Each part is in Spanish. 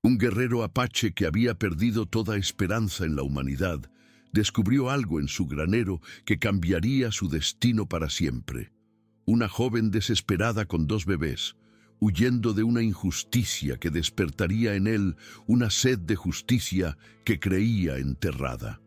Un guerrero apache que había perdido toda esperanza en la humanidad, descubrió algo en su granero que cambiaría su destino para siempre. Una joven desesperada con 2 bebés, huyendo de una injusticia que despertaría en él una sed de justicia que creía enterrada.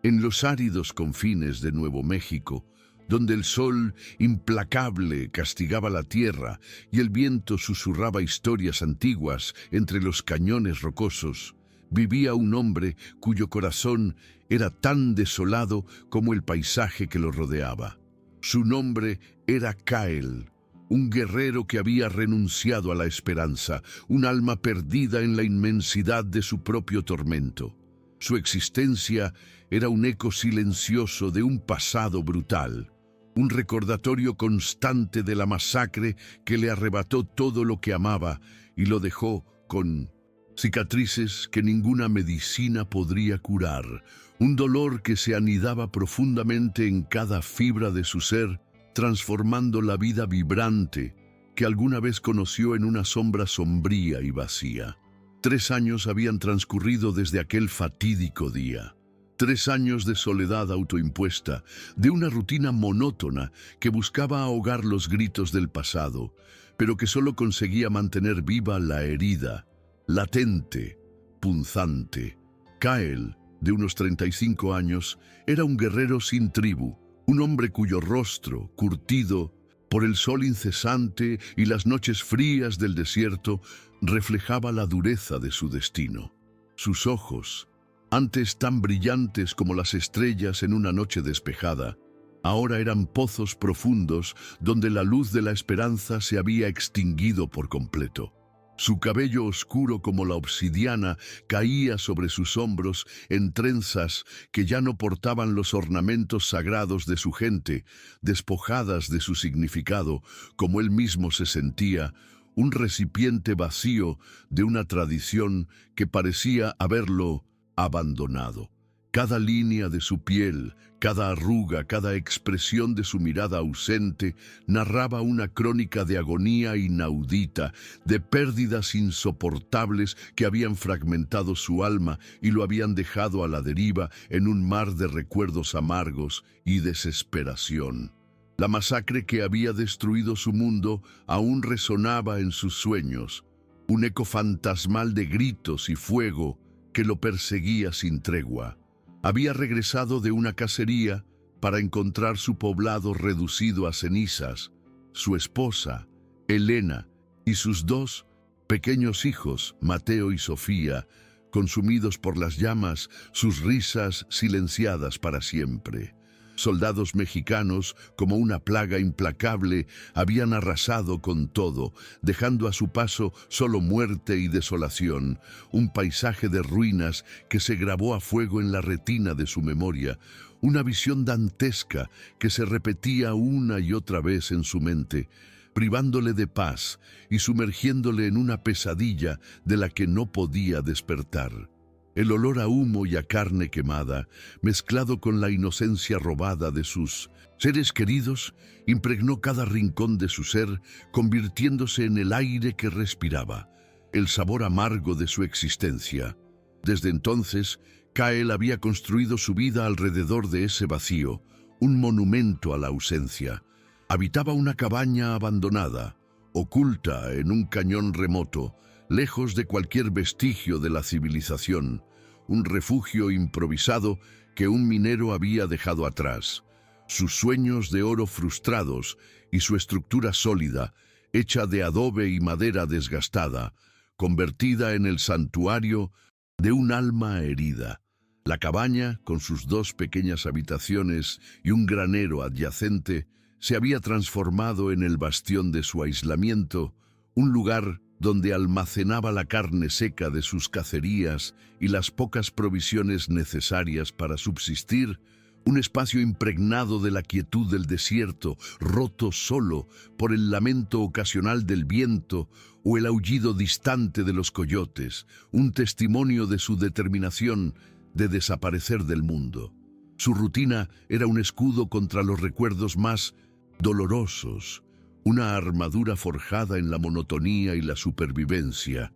En los áridos confines de Nuevo México, donde el sol implacable castigaba la tierra y el viento susurraba historias antiguas entre los cañones rocosos, vivía un hombre cuyo corazón era tan desolado como el paisaje que lo rodeaba. Su nombre era Cael, un guerrero que había renunciado a la esperanza, un alma perdida en la inmensidad de su propio tormento. Su existencia era un eco silencioso de un pasado brutal, un recordatorio constante de la masacre que le arrebató todo lo que amaba y lo dejó con cicatrices que ninguna medicina podría curar, un dolor que se anidaba profundamente en cada fibra de su ser, transformando la vida vibrante que alguna vez conoció en una sombra sombría y vacía. 3 años habían transcurrido desde aquel fatídico día. 3 años de soledad autoimpuesta, de una rutina monótona que buscaba ahogar los gritos del pasado, pero que solo conseguía mantener viva la herida, latente, punzante. Cael, de unos 35 años, era un guerrero sin tribu, un hombre cuyo rostro, curtido por el sol incesante y las noches frías del desierto, reflejaba la dureza de su destino. Sus ojos, antes tan brillantes como las estrellas en una noche despejada, ahora eran pozos profundos donde la luz de la esperanza se había extinguido por completo. Su cabello oscuro como la obsidiana caía sobre sus hombros en trenzas que ya no portaban los ornamentos sagrados de su gente, despojadas de su significado, como él mismo se sentía, un recipiente vacío de una tradición que parecía haberlo abandonado. Cada línea de su piel, cada arruga, cada expresión de su mirada ausente narraba una crónica de agonía inaudita, de pérdidas insoportables que habían fragmentado su alma y lo habían dejado a la deriva en un mar de recuerdos amargos y desesperación. La masacre que había destruido su mundo aún resonaba en sus sueños, un eco fantasmal de gritos y fuego que lo perseguía sin tregua. Había regresado de una cacería para encontrar su poblado reducido a cenizas, su esposa, Elena, y sus 2 pequeños hijos, Mateo y Sofía, consumidos por las llamas, sus risas silenciadas para siempre. Soldados mexicanos, como una plaga implacable, habían arrasado con todo, dejando a su paso solo muerte y desolación, un paisaje de ruinas que se grabó a fuego en la retina de su memoria, una visión dantesca que se repetía una y otra vez en su mente, privándole de paz y sumergiéndole en una pesadilla de la que no podía despertar. El olor a humo y a carne quemada, mezclado con la inocencia robada de sus seres queridos, impregnó cada rincón de su ser, convirtiéndose en el aire que respiraba, el sabor amargo de su existencia. Desde entonces, Cael había construido su vida alrededor de ese vacío, un monumento a la ausencia. Habitaba una cabaña abandonada, oculta en un cañón remoto, lejos de cualquier vestigio de la civilización, un refugio improvisado que un minero había dejado atrás, sus sueños de oro frustrados y su estructura sólida, hecha de adobe y madera desgastada, convertida en el santuario de un alma herida. La cabaña, con sus 2 pequeñas habitaciones y un granero adyacente, se había transformado en el bastión de su aislamiento, un lugar donde almacenaba la carne seca de sus cacerías y las pocas provisiones necesarias para subsistir, un espacio impregnado de la quietud del desierto, roto solo por el lamento ocasional del viento o el aullido distante de los coyotes, un testimonio de su determinación de desaparecer del mundo. Su rutina era un escudo contra los recuerdos más dolorosos, una armadura forjada en la monotonía y la supervivencia.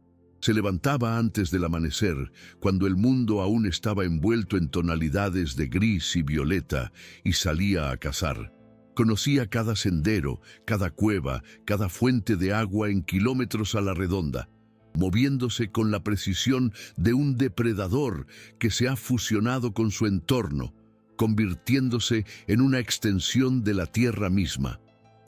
Se levantaba antes del amanecer, cuando el mundo aún estaba envuelto en tonalidades de gris y violeta, y salía a cazar. Conocía cada sendero, cada cueva, cada fuente de agua en kilómetros a la redonda, moviéndose con la precisión de un depredador que se ha fusionado con su entorno, convirtiéndose en una extensión de la tierra misma.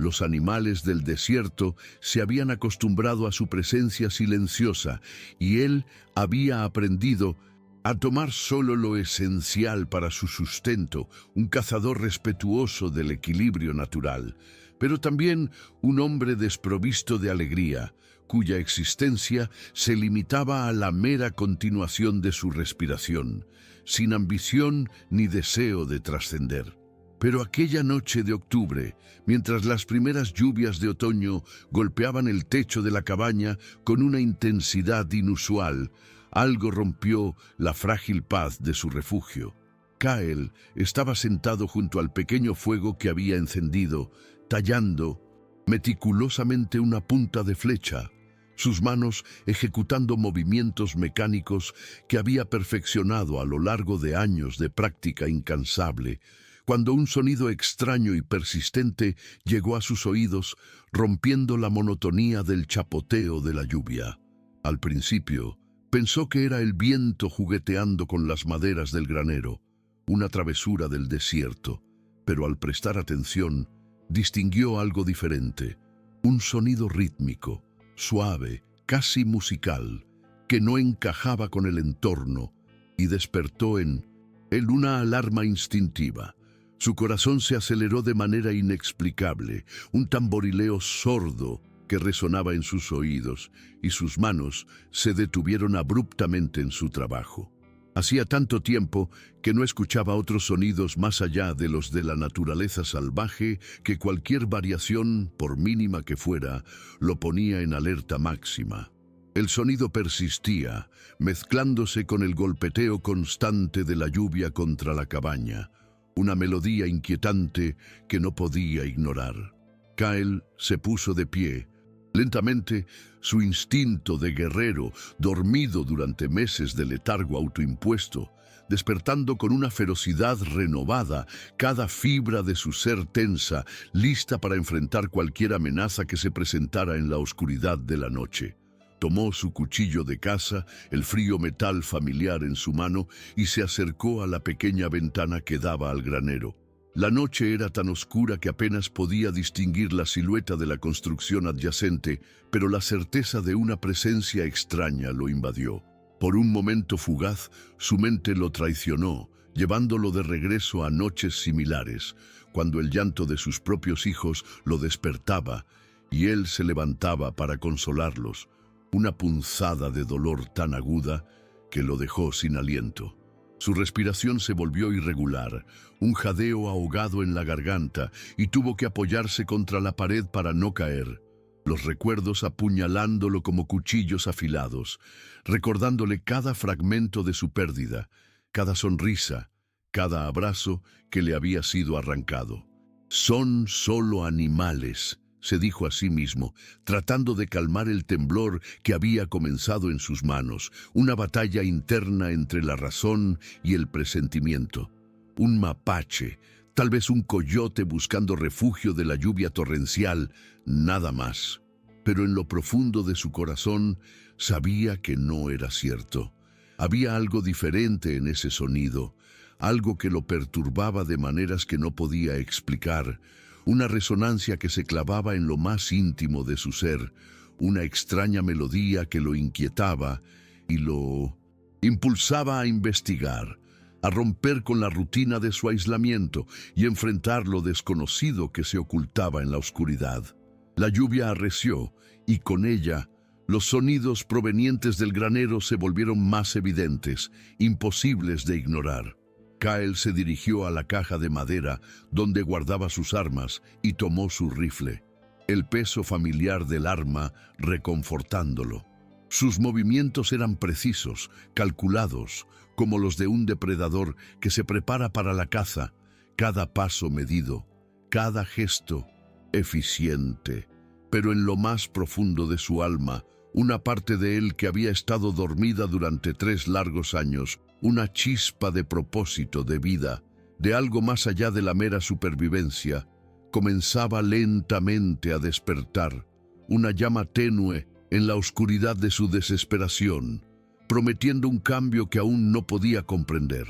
Los animales del desierto se habían acostumbrado a su presencia silenciosa y él había aprendido a tomar solo lo esencial para su sustento, un cazador respetuoso del equilibrio natural, pero también un hombre desprovisto de alegría, cuya existencia se limitaba a la mera continuación de su respiración, sin ambición ni deseo de trascender. Pero aquella noche de octubre, mientras las primeras lluvias de otoño golpeaban el techo de la cabaña con una intensidad inusual, algo rompió la frágil paz de su refugio. Kyle estaba sentado junto al pequeño fuego que había encendido, tallando meticulosamente una punta de flecha, sus manos ejecutando movimientos mecánicos que había perfeccionado a lo largo de años de práctica incansable, cuando un sonido extraño y persistente llegó a sus oídos, rompiendo la monotonía del chapoteo de la lluvia. Al principio, pensó que era el viento jugueteando con las maderas del granero, una travesura del desierto, pero al prestar atención, distinguió algo diferente, un sonido rítmico, suave, casi musical, que no encajaba con el entorno y despertó en él una alarma instintiva. Su corazón se aceleró de manera inexplicable, un tamborileo sordo que resonaba en sus oídos, y sus manos se detuvieron abruptamente en su trabajo. Hacía tanto tiempo que no escuchaba otros sonidos más allá de los de la naturaleza salvaje que cualquier variación, por mínima que fuera, lo ponía en alerta máxima. El sonido persistía, mezclándose con el golpeteo constante de la lluvia contra la cabaña, una melodía inquietante que no podía ignorar. Kyle se puso de pie. Lentamente, su instinto de guerrero, dormido durante meses de letargo autoimpuesto, despertando con una ferocidad renovada, cada fibra de su ser tensa, lista para enfrentar cualquier amenaza que se presentara en la oscuridad de la noche. Tomó su cuchillo de caza, el frío metal familiar en su mano, y se acercó a la pequeña ventana que daba al granero. La noche era tan oscura que apenas podía distinguir la silueta de la construcción adyacente, pero la certeza de una presencia extraña lo invadió. Por un momento fugaz, su mente lo traicionó, llevándolo de regreso a noches similares, cuando el llanto de sus propios hijos lo despertaba y él se levantaba para consolarlos, una punzada de dolor tan aguda que lo dejó sin aliento. Su respiración se volvió irregular, un jadeo ahogado en la garganta, y tuvo que apoyarse contra la pared para no caer, los recuerdos apuñalándolo como cuchillos afilados, recordándole cada fragmento de su pérdida, cada sonrisa, cada abrazo que le había sido arrancado. «Son solo animales», se dijo a sí mismo, tratando de calmar el temblor que había comenzado en sus manos, una batalla interna entre la razón y el presentimiento. Un mapache, tal vez un coyote buscando refugio de la lluvia torrencial, nada más. Pero en lo profundo de su corazón sabía que no era cierto. Había algo diferente en ese sonido, algo que lo perturbaba de maneras que no podía explicar, una resonancia que se clavaba en lo más íntimo de su ser, una extraña melodía que lo inquietaba y lo impulsaba a investigar, a romper con la rutina de su aislamiento y enfrentar lo desconocido que se ocultaba en la oscuridad. La lluvia arreció y con ella los sonidos provenientes del granero se volvieron más evidentes, imposibles de ignorar. Kyle se dirigió a la caja de madera donde guardaba sus armas y tomó su rifle, el peso familiar del arma reconfortándolo. Sus movimientos eran precisos, calculados, como los de un depredador que se prepara para la caza, cada paso medido, cada gesto eficiente. Pero en lo más profundo de su alma, una parte de él que había estado dormida durante 3 largos años, una chispa de propósito, de vida, de algo más allá de la mera supervivencia, comenzaba lentamente a despertar, una llama tenue en la oscuridad de su desesperación, prometiendo un cambio que aún no podía comprender.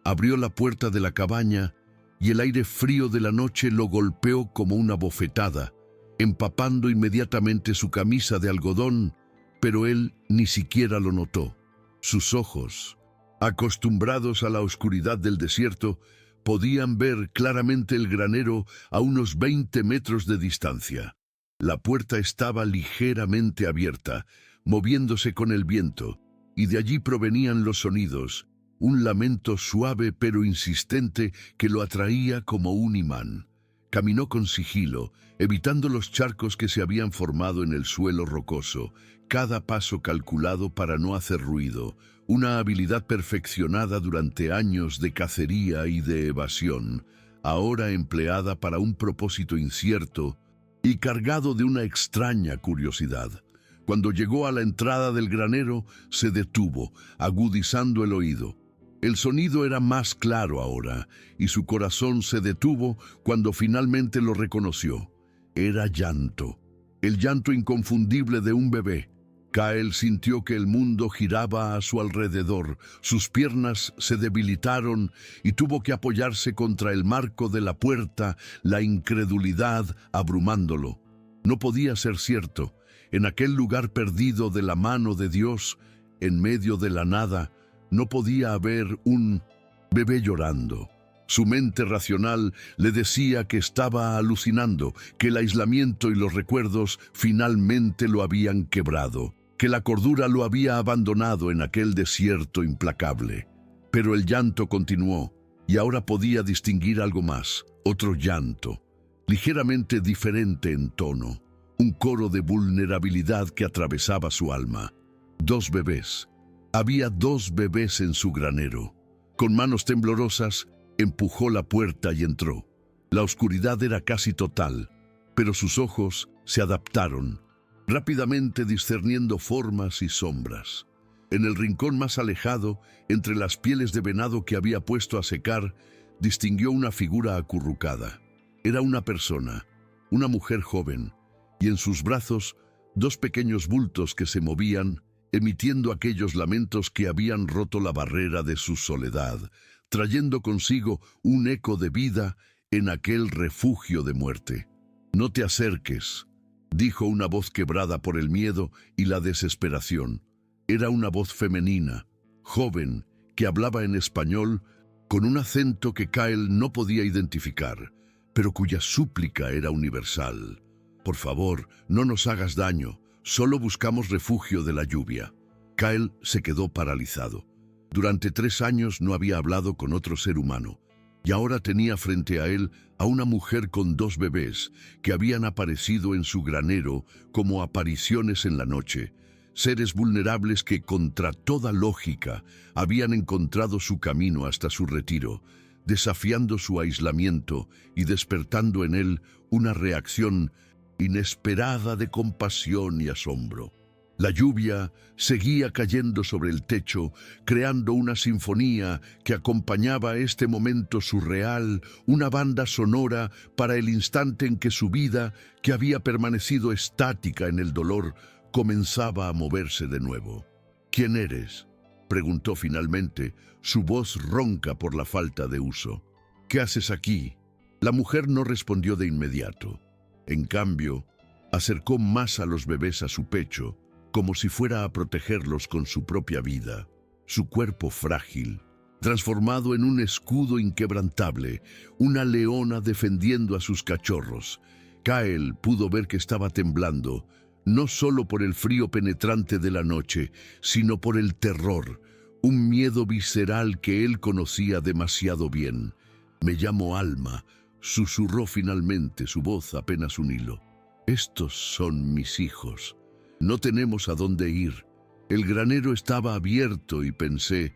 Abrió la puerta de la cabaña y el aire frío de la noche lo golpeó como una bofetada, empapando inmediatamente su camisa de algodón, pero él ni siquiera lo notó. Sus ojos, acostumbrados a la oscuridad del desierto, podían ver claramente el granero a unos 20 metros de distancia. La puerta estaba ligeramente abierta, moviéndose con el viento, y de allí provenían los sonidos, un lamento suave pero insistente que lo atraía como un imán. Caminó con sigilo, evitando los charcos que se habían formado en el suelo rocoso, cada paso calculado para no hacer ruido, una habilidad perfeccionada durante años de cacería y de evasión, ahora empleada para un propósito incierto y cargado de una extraña curiosidad. Cuando llegó a la entrada del granero, se detuvo, agudizando el oído. El sonido era más claro ahora, y su corazón se detuvo cuando finalmente lo reconoció. Era llanto, el llanto inconfundible de un bebé. Kyle sintió que el mundo giraba a su alrededor, sus piernas se debilitaron y tuvo que apoyarse contra el marco de la puerta, la incredulidad abrumándolo. No podía ser cierto. En aquel lugar perdido de la mano de Dios, en medio de la nada, no podía haber un bebé llorando. Su mente racional le decía que estaba alucinando, que el aislamiento y los recuerdos finalmente lo habían quebrado, que la cordura lo había abandonado en aquel desierto implacable. Pero el llanto continuó, y ahora podía distinguir algo más, otro llanto, ligeramente diferente en tono, un coro de vulnerabilidad que atravesaba su alma. 2 bebés. Había 2 bebés en su granero. Con manos temblorosas, empujó la puerta y entró. La oscuridad era casi total, pero sus ojos se adaptaron, rápidamente discerniendo formas y sombras. En el rincón más alejado, entre las pieles de venado que había puesto a secar, distinguió una figura acurrucada. Era una persona, una mujer joven, y en sus brazos 2 pequeños bultos que se movían, emitiendo aquellos lamentos que habían roto la barrera de su soledad, trayendo consigo un eco de vida en aquel refugio de muerte. «No te acerques», dijo una voz quebrada por el miedo y la desesperación. Era una voz femenina, joven, que hablaba en español con un acento que Kyle no podía identificar, pero cuya súplica era universal. «Por favor, no nos hagas daño. Solo buscamos refugio de la lluvia». Kyle se quedó paralizado. Durante 3 años no había hablado con otro ser humano, y ahora tenía frente a él a una mujer con 2 bebés que habían aparecido en su granero como apariciones en la noche, seres vulnerables que, contra toda lógica, habían encontrado su camino hasta su retiro, desafiando su aislamiento y despertando en él una reacción inesperada de compasión y asombro. La lluvia seguía cayendo sobre el techo, creando una sinfonía que acompañaba este momento surreal, una banda sonora para el instante en que su vida, que había permanecido estática en el dolor, comenzaba a moverse de nuevo. «¿Quién eres?», preguntó finalmente, su voz ronca por la falta de uso. «¿Qué haces aquí?». La mujer no respondió de inmediato. En cambio, acercó más a los bebés a su pecho, como si fuera a protegerlos con su propia vida, su cuerpo frágil, transformado en un escudo inquebrantable, una leona defendiendo a sus cachorros. Kyle pudo ver que estaba temblando, no solo por el frío penetrante de la noche, sino por el terror, un miedo visceral que él conocía demasiado bien. «Me llamo Alma», susurró finalmente, su voz apenas un hilo. «Estos son mis hijos. No tenemos a dónde ir. El granero estaba abierto y pensé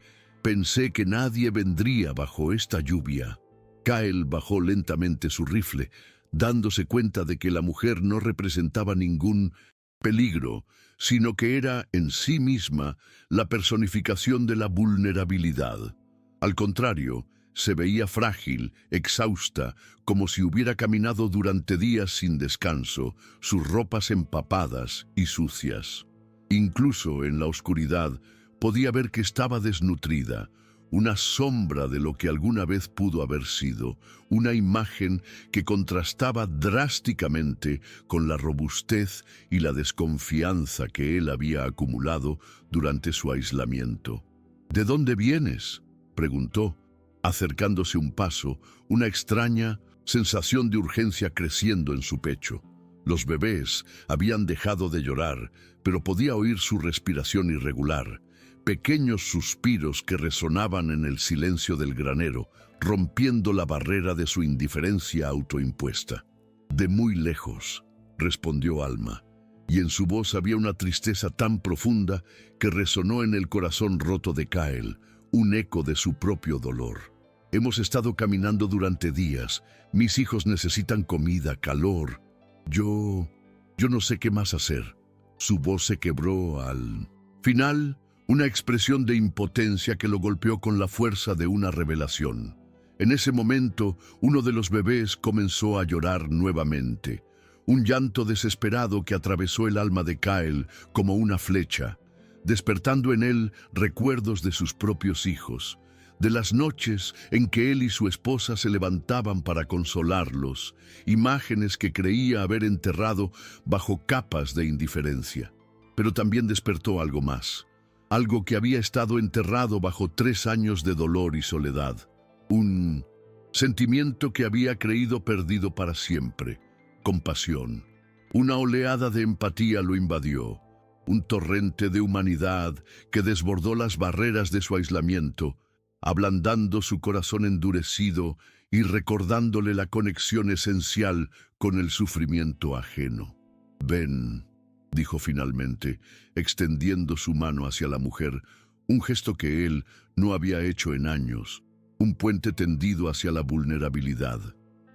que nadie vendría bajo esta lluvia». Kyle bajó lentamente su rifle, dándose cuenta de que la mujer no representaba ningún peligro, sino que era en sí misma la personificación de la vulnerabilidad. Al contrario, se veía frágil, exhausta, como si hubiera caminado durante días sin descanso, sus ropas empapadas y sucias. Incluso en la oscuridad podía ver que estaba desnutrida, una sombra de lo que alguna vez pudo haber sido, una imagen que contrastaba drásticamente con la robustez y la desconfianza que él había acumulado durante su aislamiento. ¿De dónde vienes?, preguntó, acercándose un paso, una extraña sensación de urgencia creciendo en su pecho. Los bebés habían dejado de llorar, pero podía oír su respiración irregular, pequeños suspiros que resonaban en el silencio del granero, rompiendo la barrera de su indiferencia autoimpuesta. «De muy lejos», respondió Alma, y en su voz había una tristeza tan profunda que resonó en el corazón roto de Kyle, un eco de su propio dolor. «Hemos estado caminando durante días. Mis hijos necesitan comida, calor. Yo no sé qué más hacer». Su voz se quebró al final, una expresión de impotencia que lo golpeó con la fuerza de una revelación. En ese momento, uno de los bebés comenzó a llorar nuevamente, un llanto desesperado que atravesó el alma de Kyle como una flecha, despertando en él recuerdos de sus propios hijos, de las noches en que él y su esposa se levantaban para consolarlos, imágenes que creía haber enterrado bajo capas de indiferencia. Pero también despertó algo más, algo que había estado enterrado bajo 3 años de dolor y soledad, un sentimiento que había creído perdido para siempre, compasión. Una oleada de empatía lo invadió, un torrente de humanidad que desbordó las barreras de su aislamiento, ablandando su corazón endurecido y recordándole la conexión esencial con el sufrimiento ajeno. «Ven», dijo finalmente, extendiendo su mano hacia la mujer, un gesto que él no había hecho en años, un puente tendido hacia la vulnerabilidad.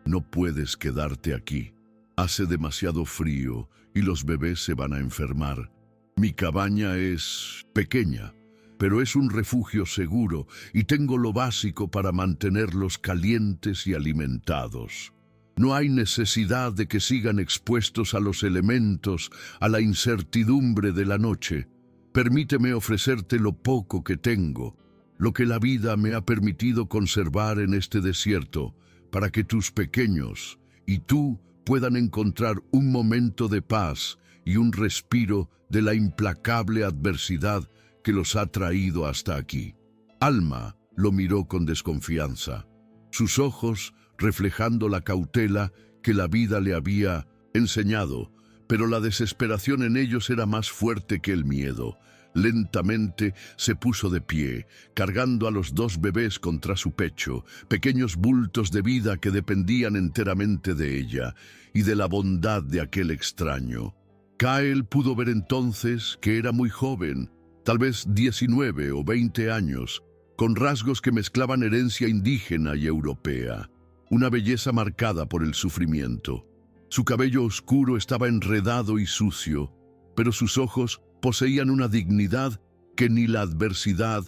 «No puedes quedarte aquí. Hace demasiado frío y los bebés se van a enfermar. Mi cabaña es pequeña, pero es un refugio seguro y tengo lo básico para mantenerlos calientes y alimentados. No hay necesidad de que sigan expuestos a los elementos, a la incertidumbre de la noche. Permíteme ofrecerte lo poco que tengo, lo que la vida me ha permitido conservar en este desierto, para que tus pequeños y tú puedan encontrar un momento de paz y un respiro de la implacable adversidad que los ha traído hasta aquí». Alma lo miró con desconfianza, sus ojos reflejando la cautela que la vida le había enseñado, pero la desesperación en ellos era más fuerte que el miedo. Lentamente se puso de pie, cargando a los 2 bebés contra su pecho, pequeños bultos de vida que dependían enteramente de ella y de la bondad de aquel extraño. Kyle pudo ver entonces que era muy joven, tal vez 19 o 20 años, con rasgos que mezclaban herencia indígena y europea, una belleza marcada por el sufrimiento. Su cabello oscuro estaba enredado y sucio, pero sus ojos poseían una dignidad que ni la adversidad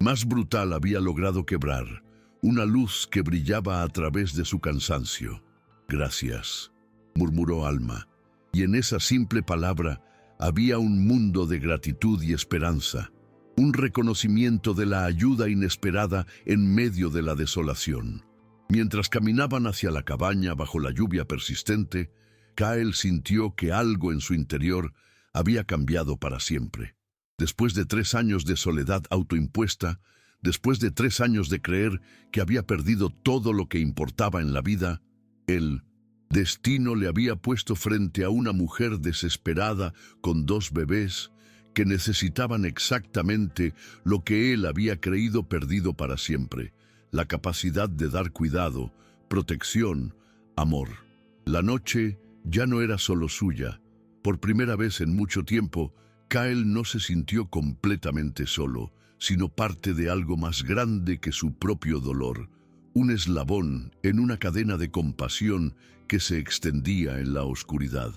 más brutal había logrado quebrar, una luz que brillaba a través de su cansancio. «Gracias», murmuró Alma, y en esa simple palabra había un mundo de gratitud y esperanza, un reconocimiento de la ayuda inesperada en medio de la desolación. Mientras caminaban hacia la cabaña bajo la lluvia persistente, Kyle sintió que algo en su interior había cambiado para siempre. Después de 3 años de soledad autoimpuesta, después de 3 años de creer que había perdido todo lo que importaba en la vida, el destino le había puesto frente a una mujer desesperada con 2 bebés que necesitaban exactamente lo que él había creído perdido para siempre: la capacidad de dar cuidado, protección, amor. La noche ya no era solo suya. Por primera vez en mucho tiempo, Kyle no se sintió completamente solo, sino parte de algo más grande que su propio dolor, un eslabón en una cadena de compasión que se extendía en la oscuridad.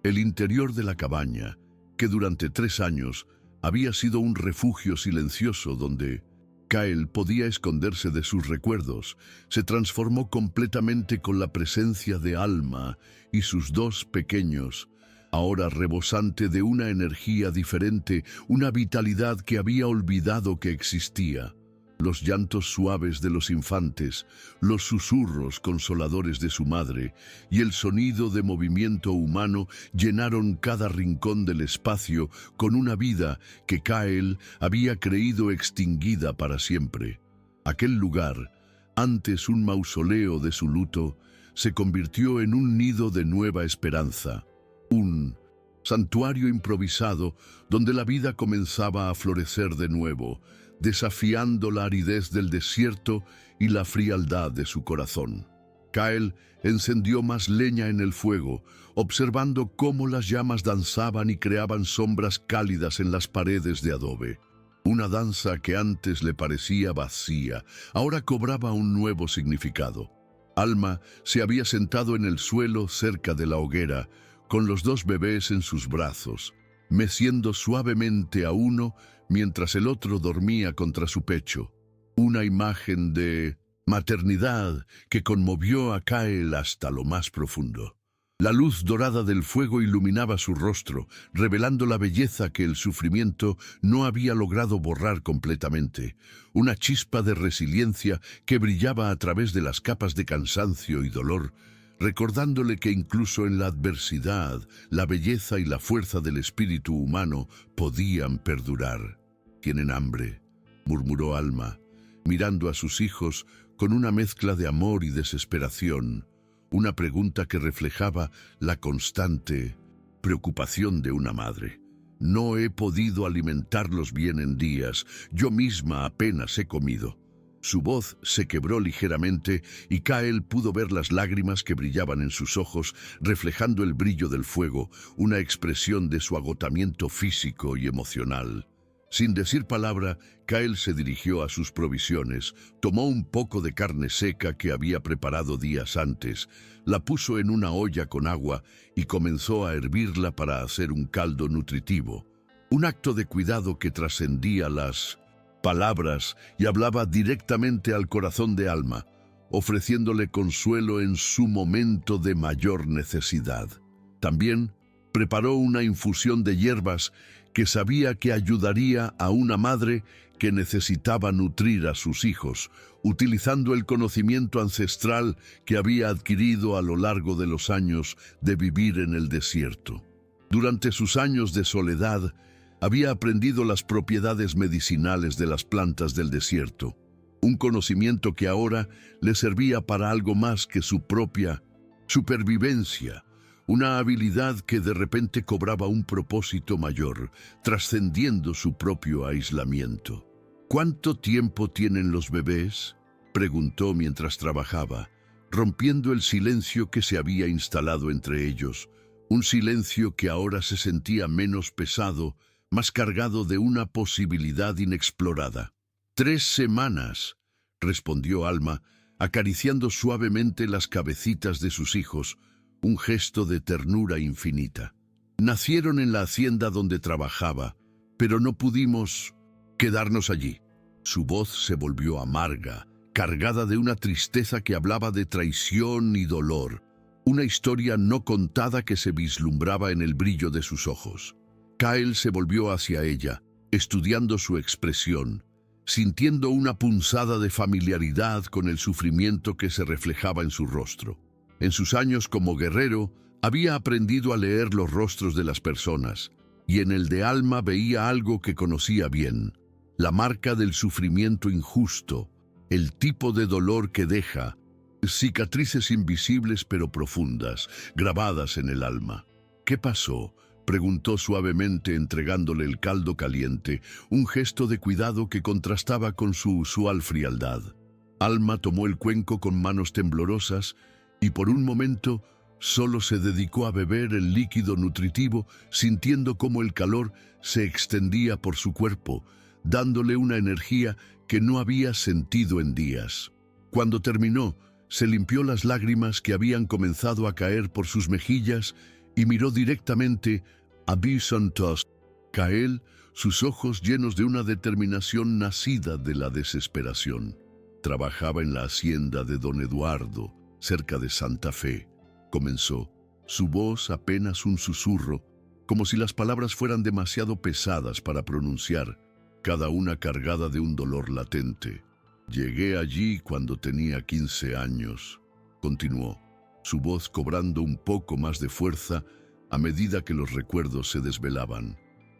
El interior de la cabaña, que durante 3 años había sido un refugio silencioso donde Kyle podía esconderse de sus recuerdos, se transformó completamente con la presencia de Alma y sus 2 pequeños, ahora rebosante de una energía diferente, una vitalidad que había olvidado que existía. Los llantos suaves de los infantes, los susurros consoladores de su madre y el sonido de movimiento humano llenaron cada rincón del espacio con una vida que Kyle había creído extinguida para siempre. Aquel lugar, antes un mausoleo de su luto, se convirtió en un nido de nueva esperanza, un santuario improvisado donde la vida comenzaba a florecer de nuevo, desafiando la aridez del desierto y la frialdad de su corazón. Kyle encendió más leña en el fuego, observando cómo las llamas danzaban y creaban sombras cálidas en las paredes de adobe. Una danza que antes le parecía vacía, ahora cobraba un nuevo significado. Alma se había sentado en el suelo cerca de la hoguera, con los 2 bebés en sus brazos, meciendo suavemente a uno mientras el otro dormía contra su pecho. Una imagen de maternidad que conmovió a Kyle hasta lo más profundo. La luz dorada del fuego iluminaba su rostro, revelando la belleza que el sufrimiento no había logrado borrar completamente. Una chispa de resiliencia que brillaba a través de las capas de cansancio y dolor, recordándole que incluso en la adversidad, la belleza y la fuerza del espíritu humano podían perdurar. «Tienen hambre», murmuró Alma, mirando a sus hijos con una mezcla de amor y desesperación, una pregunta que reflejaba la constante preocupación de una madre. «No he podido alimentarlos bien en días, yo misma apenas he comido». Su voz se quebró ligeramente y Kyle pudo ver las lágrimas que brillaban en sus ojos, reflejando el brillo del fuego, una expresión de su agotamiento físico y emocional. Sin decir palabra, Kyle se dirigió a sus provisiones, tomó un poco de carne seca que había preparado días antes, la puso en una olla con agua y comenzó a hervirla para hacer un caldo nutritivo. Un acto de cuidado que trascendía las palabras y hablaba directamente al corazón de Alma, ofreciéndole consuelo en su momento de mayor necesidad. También preparó una infusión de hierbas que sabía que ayudaría a una madre que necesitaba nutrir a sus hijos, utilizando el conocimiento ancestral que había adquirido a lo largo de los años de vivir en el desierto. Durante sus años de soledad, había aprendido las propiedades medicinales de las plantas del desierto, un conocimiento que ahora le servía para algo más que su propia supervivencia, una habilidad que de repente cobraba un propósito mayor, trascendiendo su propio aislamiento. «¿Cuánto tiempo tienen los bebés?», preguntó mientras trabajaba, rompiendo el silencio que se había instalado entre ellos, un silencio que ahora se sentía menos pesado, más cargado de una posibilidad inexplorada. «3 semanas», respondió Alma, acariciando suavemente las cabecitas de sus hijos, un gesto de ternura infinita. «Nacieron en la hacienda donde trabajaba, pero no pudimos quedarnos allí». Su voz se volvió amarga, cargada de una tristeza que hablaba de traición y dolor, una historia no contada que se vislumbraba en el brillo de sus ojos. Kyle se volvió hacia ella, estudiando su expresión, sintiendo una punzada de familiaridad con el sufrimiento que se reflejaba en su rostro. En sus años como guerrero, había aprendido a leer los rostros de las personas, y en el de Alma veía algo que conocía bien, la marca del sufrimiento injusto, el tipo de dolor que deja, cicatrices invisibles pero profundas, grabadas en el alma. «¿Qué pasó?», preguntó suavemente entregándole el caldo caliente, un gesto de cuidado que contrastaba con su usual frialdad. Alma tomó el cuenco con manos temblorosas y por un momento solo se dedicó a beber el líquido nutritivo, sintiendo cómo el calor se extendía por su cuerpo, dándole una energía que no había sentido en días. Cuando terminó, se limpió las lágrimas que habían comenzado a caer por sus mejillas y miró directamente a Bisantos. Cael, sus ojos llenos de una determinación nacida de la desesperación. Trabajaba en la hacienda de don Eduardo, cerca de Santa Fe. Comenzó, su voz apenas un susurro, como si las palabras fueran demasiado pesadas para pronunciar, cada una cargada de un dolor latente. Llegué allí cuando tenía 15 años, continuó, su voz cobrando un poco más de fuerza a medida que los recuerdos se desvelaban.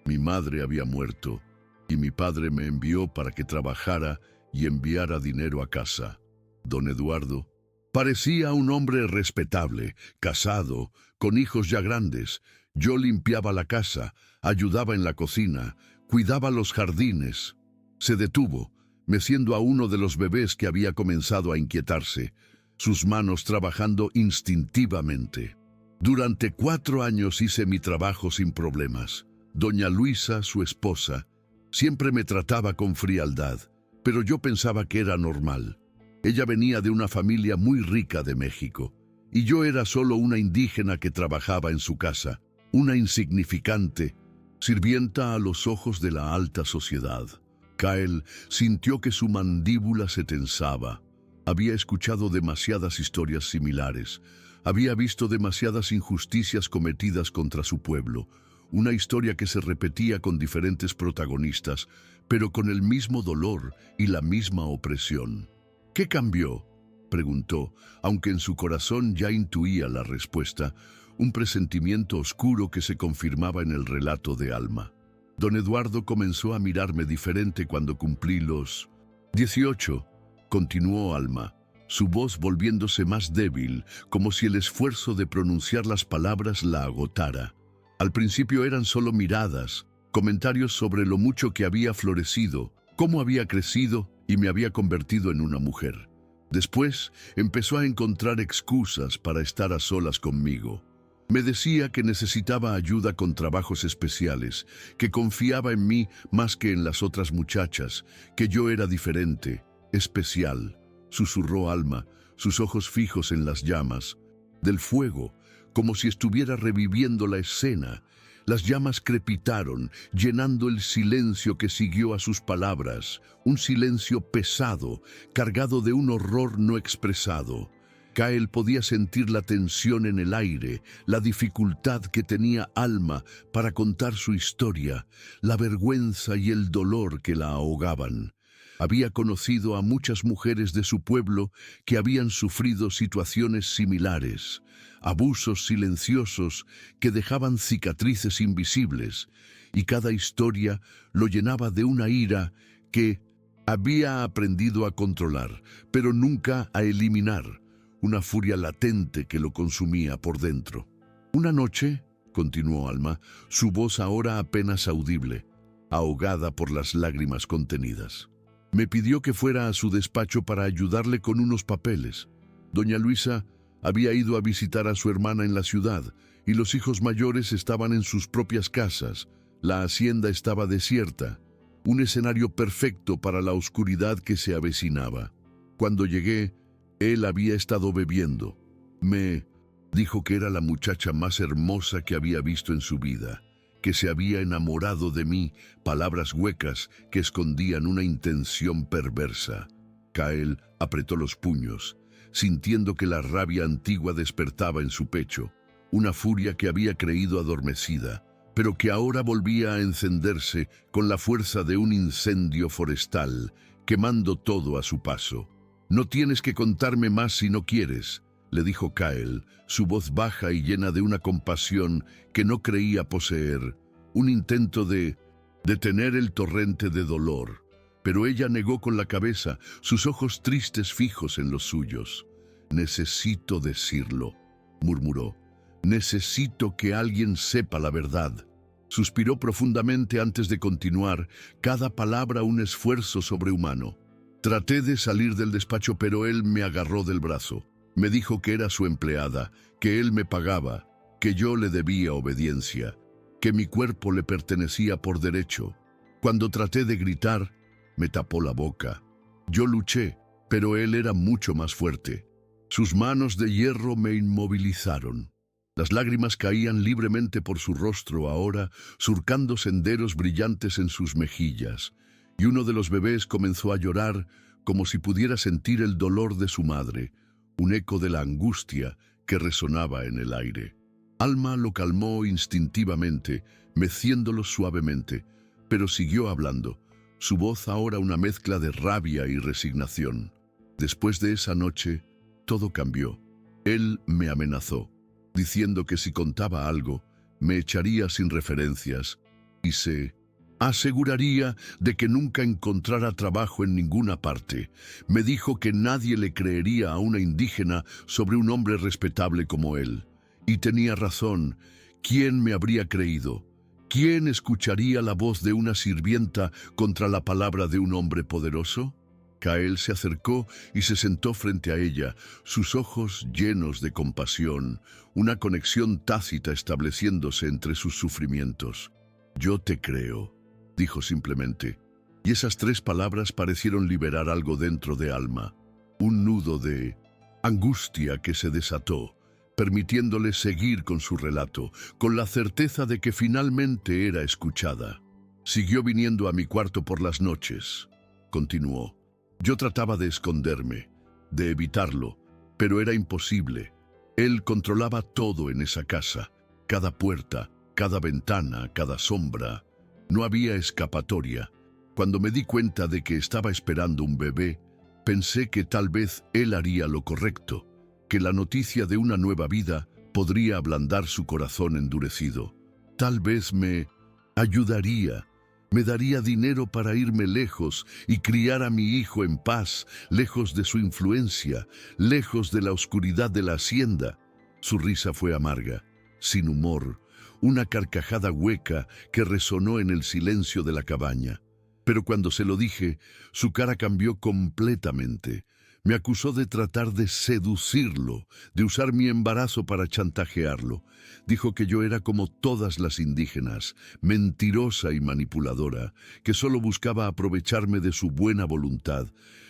Mi madre había muerto y mi padre me envió para que trabajara y enviara dinero a casa. Don Eduardo parecía un hombre respetable, casado, con hijos ya grandes. Yo limpiaba la casa, ayudaba en la cocina, cuidaba los jardines. Se detuvo, meciendo a uno de los bebés que había comenzado a inquietarse, sus manos trabajando instintivamente. Durante 4 años hice mi trabajo sin problemas. Doña Luisa, su esposa, siempre me trataba con frialdad, pero yo pensaba que era normal. Ella venía de una familia muy rica de México, y yo era solo una indígena que trabajaba en su casa, una insignificante, sirvienta a los ojos de la alta sociedad. Cael sintió que su mandíbula se tensaba. Había escuchado demasiadas historias similares, había visto demasiadas injusticias cometidas contra su pueblo, una historia que se repetía con diferentes protagonistas, pero con el mismo dolor y la misma opresión. ¿Qué cambió?, preguntó, aunque en su corazón ya intuía la respuesta, un presentimiento oscuro que se confirmaba en el relato de Alma. Don Eduardo comenzó a mirarme diferente cuando cumplí los 18, continuó Alma, su voz volviéndose más débil, como si el esfuerzo de pronunciar las palabras la agotara. Al principio eran solo miradas, comentarios sobre lo mucho que había florecido, cómo había crecido y me había convertido en una mujer. Después empezó a encontrar excusas para estar a solas conmigo. Me decía que necesitaba ayuda con trabajos especiales, que confiaba en mí más que en las otras muchachas, que yo era diferente, especial, susurró Alma, sus ojos fijos en las llamas, del fuego, como si estuviera reviviendo la escena. Las llamas crepitaron, llenando el silencio que siguió a sus palabras, un silencio pesado, cargado de un horror no expresado. Cael podía sentir la tensión en el aire, la dificultad que tenía Alma para contar su historia, la vergüenza y el dolor que la ahogaban. Había conocido a muchas mujeres de su pueblo que habían sufrido situaciones similares, abusos silenciosos que dejaban cicatrices invisibles, y cada historia lo llenaba de una ira que había aprendido a controlar, pero nunca a eliminar, una furia latente que lo consumía por dentro. Una noche, continuó Alma, su voz ahora apenas audible, ahogada por las lágrimas contenidas. Me pidió que fuera a su despacho para ayudarle con unos papeles. Doña Luisa había ido a visitar a su hermana en la ciudad y los hijos mayores estaban en sus propias casas. La hacienda estaba desierta, un escenario perfecto para la oscuridad que se avecinaba. Cuando llegué, él había estado bebiendo. Me dijo que era la muchacha más hermosa que había visto en su vida, que se había enamorado de mí, palabras huecas que escondían una intención perversa. Cael apretó los puños, sintiendo que la rabia antigua despertaba en su pecho, una furia que había creído adormecida, pero que ahora volvía a encenderse con la fuerza de un incendio forestal, quemando todo a su paso. «No tienes que contarme más si no quieres», le dijo Cael, su voz baja y llena de una compasión que no creía poseer, un intento de detener el torrente de dolor. Pero ella negó con la cabeza, sus ojos tristes fijos en los suyos. «Necesito decirlo», murmuró. «Necesito que alguien sepa la verdad». Suspiró profundamente antes de continuar, cada palabra un esfuerzo sobrehumano. Traté de salir del despacho, pero él me agarró del brazo. Me dijo que era su empleada, que él me pagaba, que yo le debía obediencia, que mi cuerpo le pertenecía por derecho. Cuando traté de gritar, me tapó la boca. Yo luché, pero él era mucho más fuerte. Sus manos de hierro me inmovilizaron. Las lágrimas caían libremente por su rostro ahora, surcando senderos brillantes en sus mejillas, y uno de los bebés comenzó a llorar como si pudiera sentir el dolor de su madre, un eco de la angustia que resonaba en el aire. Alma lo calmó instintivamente, meciéndolo suavemente, pero siguió hablando, su voz ahora una mezcla de rabia y resignación. Después de esa noche, todo cambió. Él me amenazó, diciendo que si contaba algo, me echaría sin referencias y se aseguraría de que nunca encontrara trabajo en ninguna parte. Me dijo que nadie le creería a una indígena sobre un hombre respetable como él. Y tenía razón. ¿Quién me habría creído? ¿Quién escucharía la voz de una sirvienta contra la palabra de un hombre poderoso? Kael se acercó y se sentó frente a ella, sus ojos llenos de compasión, una conexión tácita estableciéndose entre sus sufrimientos. «Yo te creo», dijo simplemente, y esas 3 palabras parecieron liberar algo dentro de Alma, un nudo de angustia que se desató, permitiéndole seguir con su relato, con la certeza de que finalmente era escuchada. «Siguió viniendo a mi cuarto por las noches», continuó. «Yo trataba de esconderme, de evitarlo, pero era imposible. Él controlaba todo en esa casa, cada puerta, cada ventana, cada sombra. No había escapatoria. Cuando me di cuenta de que estaba esperando un bebé, pensé que tal vez él haría lo correcto, que la noticia de una nueva vida podría ablandar su corazón endurecido. Tal vez me ayudaría. Me daría dinero para irme lejos y criar a mi hijo en paz, lejos de su influencia, lejos de la oscuridad de la hacienda». Su risa fue amarga, sin humor, una carcajada hueca que resonó en el silencio de la cabaña. Pero cuando se lo dije, su cara cambió completamente. Me acusó de tratar de seducirlo, de usar mi embarazo para chantajearlo. Dijo que yo era como todas las indígenas, mentirosa y manipuladora, que solo buscaba aprovecharme de su buena voluntad.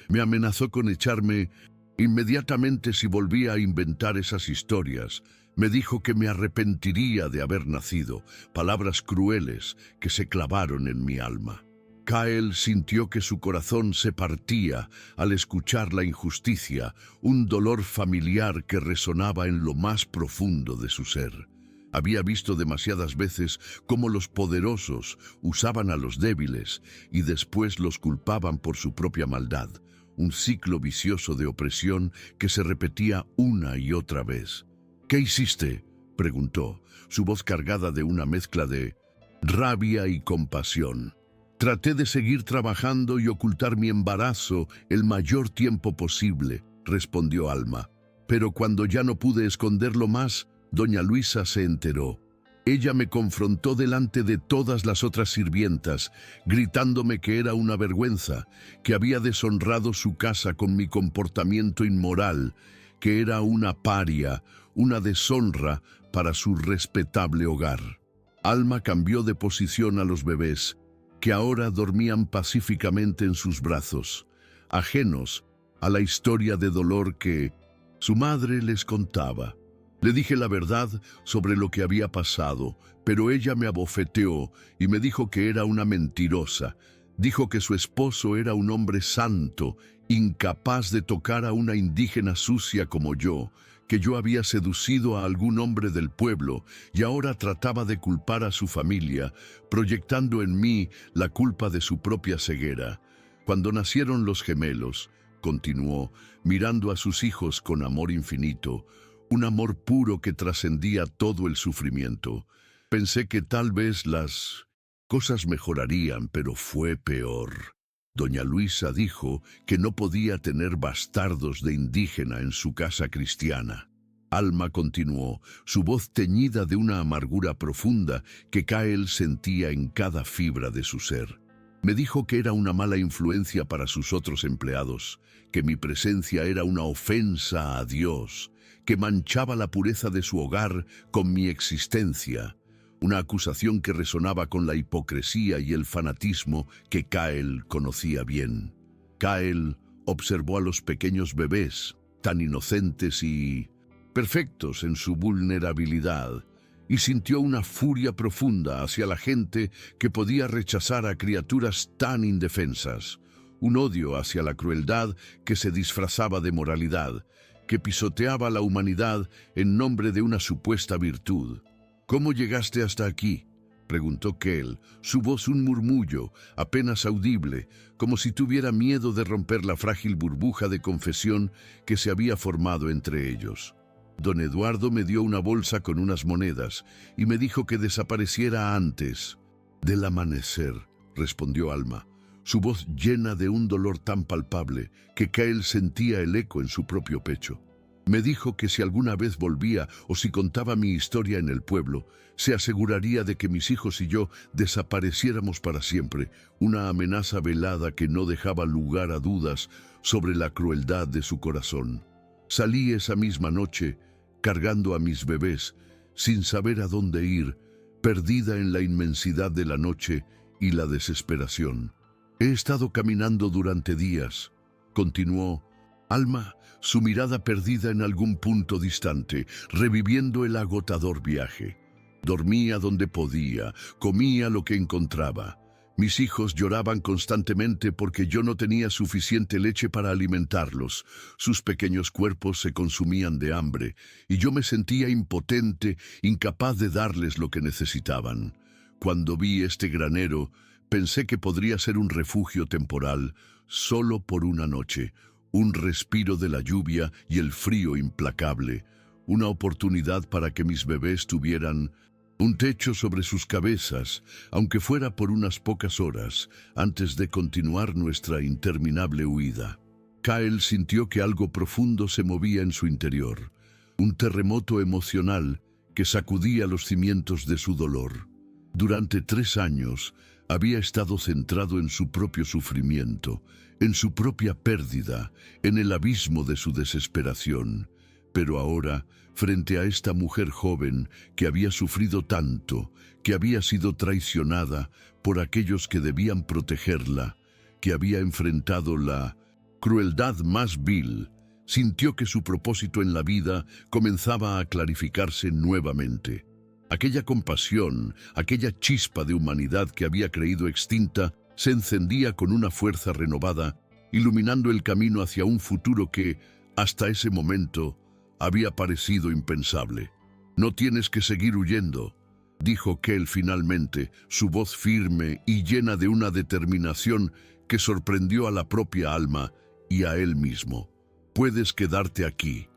Me amenazó con echarme inmediatamente si volvía a inventar esas historias. Me dijo que me arrepentiría de haber nacido, palabras crueles que se clavaron en mi alma. Kael sintió que su corazón se partía al escuchar la injusticia, un dolor familiar que resonaba en lo más profundo de su ser. Había visto demasiadas veces cómo los poderosos usaban a los débiles y después los culpaban por su propia maldad, un ciclo vicioso de opresión que se repetía una y otra vez. «¿Qué hiciste?», preguntó, su voz cargada de una mezcla de rabia y compasión. «Traté de seguir trabajando y ocultar mi embarazo el mayor tiempo posible», respondió Alma. «Pero cuando ya no pude esconderlo más, doña Luisa se enteró. Ella me confrontó delante de todas las otras sirvientas, gritándome que era una vergüenza, que había deshonrado su casa con mi comportamiento inmoral, que era una paria, una deshonra para su respetable hogar». Alma cambió de posición a los bebés, que ahora dormían pacíficamente en sus brazos, ajenos a la historia de dolor que su madre les contaba. Le dije la verdad sobre lo que había pasado, pero ella me abofeteó y me dijo que era una mentirosa. Dijo que su esposo era un hombre santo, incapaz de tocar a una indígena sucia como yo, que yo había seducido a algún hombre del pueblo y ahora trataba de culpar a su familia, proyectando en mí la culpa de su propia ceguera. Cuando nacieron los gemelos, continuó, mirando a sus hijos con amor infinito, un amor puro que trascendía todo el sufrimiento, pensé que tal vez las cosas mejorarían, pero fue peor. Doña Luisa dijo que no podía tener bastardos de indígena en su casa cristiana. Alma continuó, su voz teñida de una amargura profunda que Kael sentía en cada fibra de su ser. Me dijo que era una mala influencia para sus otros empleados, que mi presencia era una ofensa a Dios, que manchaba la pureza de su hogar con mi existencia. Una acusación que resonaba con la hipocresía y el fanatismo que Kael conocía bien. Kael observó a los pequeños bebés, tan inocentes y perfectos en su vulnerabilidad, y sintió una furia profunda hacia la gente que podía rechazar a criaturas tan indefensas, un odio hacia la crueldad que se disfrazaba de moralidad, que pisoteaba a la humanidad en nombre de una supuesta virtud. «¿Cómo llegaste hasta aquí?», preguntó Kell, su voz un murmullo, apenas audible, como si tuviera miedo de romper la frágil burbuja de confesión que se había formado entre ellos. Don Eduardo me dio una bolsa con unas monedas y me dijo que desapareciera antes del amanecer, respondió Alma, su voz llena de un dolor tan palpable que Kell sentía el eco en su propio pecho. Me dijo que si alguna vez volvía o si contaba mi historia en el pueblo, se aseguraría de que mis hijos y yo desapareciéramos para siempre, una amenaza velada que no dejaba lugar a dudas sobre la crueldad de su corazón. Salí esa misma noche, cargando a mis bebés, sin saber a dónde ir, perdida en la inmensidad de la noche y la desesperación. He estado caminando durante días, continuó Alma, su mirada perdida en algún punto distante, reviviendo el agotador viaje. Dormía donde podía, comía lo que encontraba. Mis hijos lloraban constantemente porque yo no tenía suficiente leche para alimentarlos. Sus pequeños cuerpos se consumían de hambre, y yo me sentía impotente, incapaz de darles lo que necesitaban. Cuando vi este granero, pensé que podría ser un refugio temporal, solo por una noche, un respiro de la lluvia y el frío implacable, una oportunidad para que mis bebés tuvieran un techo sobre sus cabezas, aunque fuera por unas pocas horas, antes de continuar nuestra interminable huida. Kyle sintió que algo profundo se movía en su interior, un terremoto emocional que sacudía los cimientos de su dolor. Durante 3 años había estado centrado en su propio sufrimiento, en su propia pérdida, en el abismo de su desesperación. Pero ahora, frente a esta mujer joven que había sufrido tanto, que había sido traicionada por aquellos que debían protegerla, que había enfrentado la crueldad más vil, sintió que su propósito en la vida comenzaba a clarificarse nuevamente. Aquella compasión, aquella chispa de humanidad que había creído extinta, se encendía con una fuerza renovada, iluminando el camino hacia un futuro que, hasta ese momento, había parecido impensable. «No tienes que seguir huyendo», dijo Kell finalmente, su voz firme y llena de una determinación que sorprendió a la propia Alma y a él mismo. «Puedes quedarte aquí.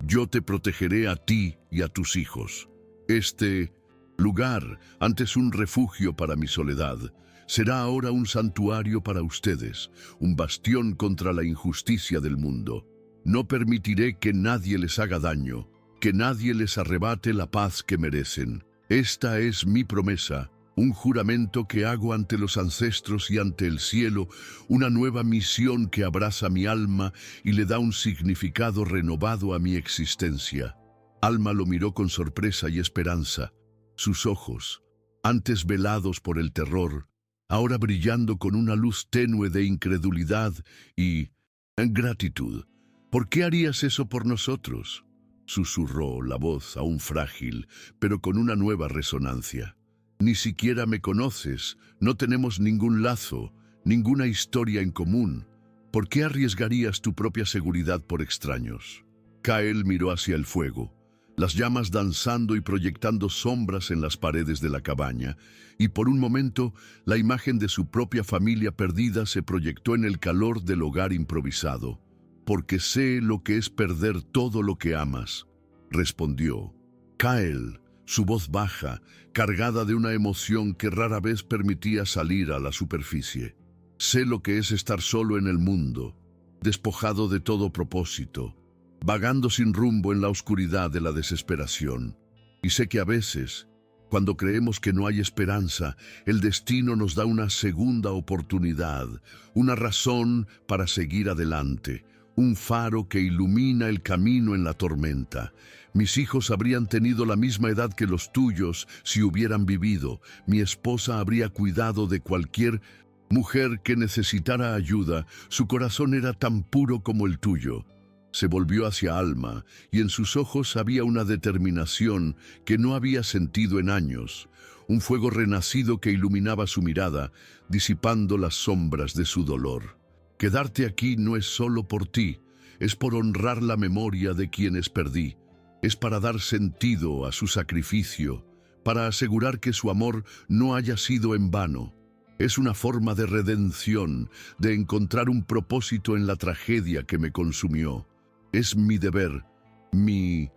Yo te protegeré a ti y a tus hijos. Este lugar, antes un refugio para mi soledad, será ahora un santuario para ustedes, un bastión contra la injusticia del mundo. No permitiré que nadie les haga daño, que nadie les arrebate la paz que merecen. Esta es mi promesa, un juramento que hago ante los ancestros y ante el cielo, una nueva misión que abraza mi alma y le da un significado renovado a mi existencia». Alma lo miró con sorpresa y esperanza. Sus ojos, antes velados por el terror, ahora brillando con una luz tenue de incredulidad y gratitud. «¿Por qué harías eso por nosotros?», susurró la voz aún frágil, pero con una nueva resonancia. «Ni siquiera me conoces, no tenemos ningún lazo, ninguna historia en común. ¿Por qué arriesgarías tu propia seguridad por extraños?». Kyle miró hacia el fuego, las llamas danzando y proyectando sombras en las paredes de la cabaña, y por un momento la imagen de su propia familia perdida se proyectó en el calor del hogar improvisado. «Porque sé lo que es perder todo lo que amas», respondió Kyle, su voz baja, cargada de una emoción que rara vez permitía salir a la superficie. «Sé lo que es estar solo en el mundo, despojado de todo propósito, vagando sin rumbo en la oscuridad de la desesperación. Y sé que a veces, cuando creemos que no hay esperanza, el destino nos da una segunda oportunidad, una razón para seguir adelante, un faro que ilumina el camino en la tormenta. Mis hijos habrían tenido la misma edad que los tuyos si hubieran vivido. Mi esposa habría cuidado de cualquier mujer que necesitara ayuda. Su corazón era tan puro como el tuyo. Se volvió hacia Alma, y en sus ojos había una determinación que no había sentido en años, un fuego renacido que iluminaba su mirada, disipando las sombras de su dolor. Quedarte aquí no es solo por ti, es por honrar la memoria de quienes perdí, es para dar sentido a su sacrificio, para asegurar que su amor no haya sido en vano. Es una forma de redención, de encontrar un propósito en la tragedia que me consumió. Es mi deber, mi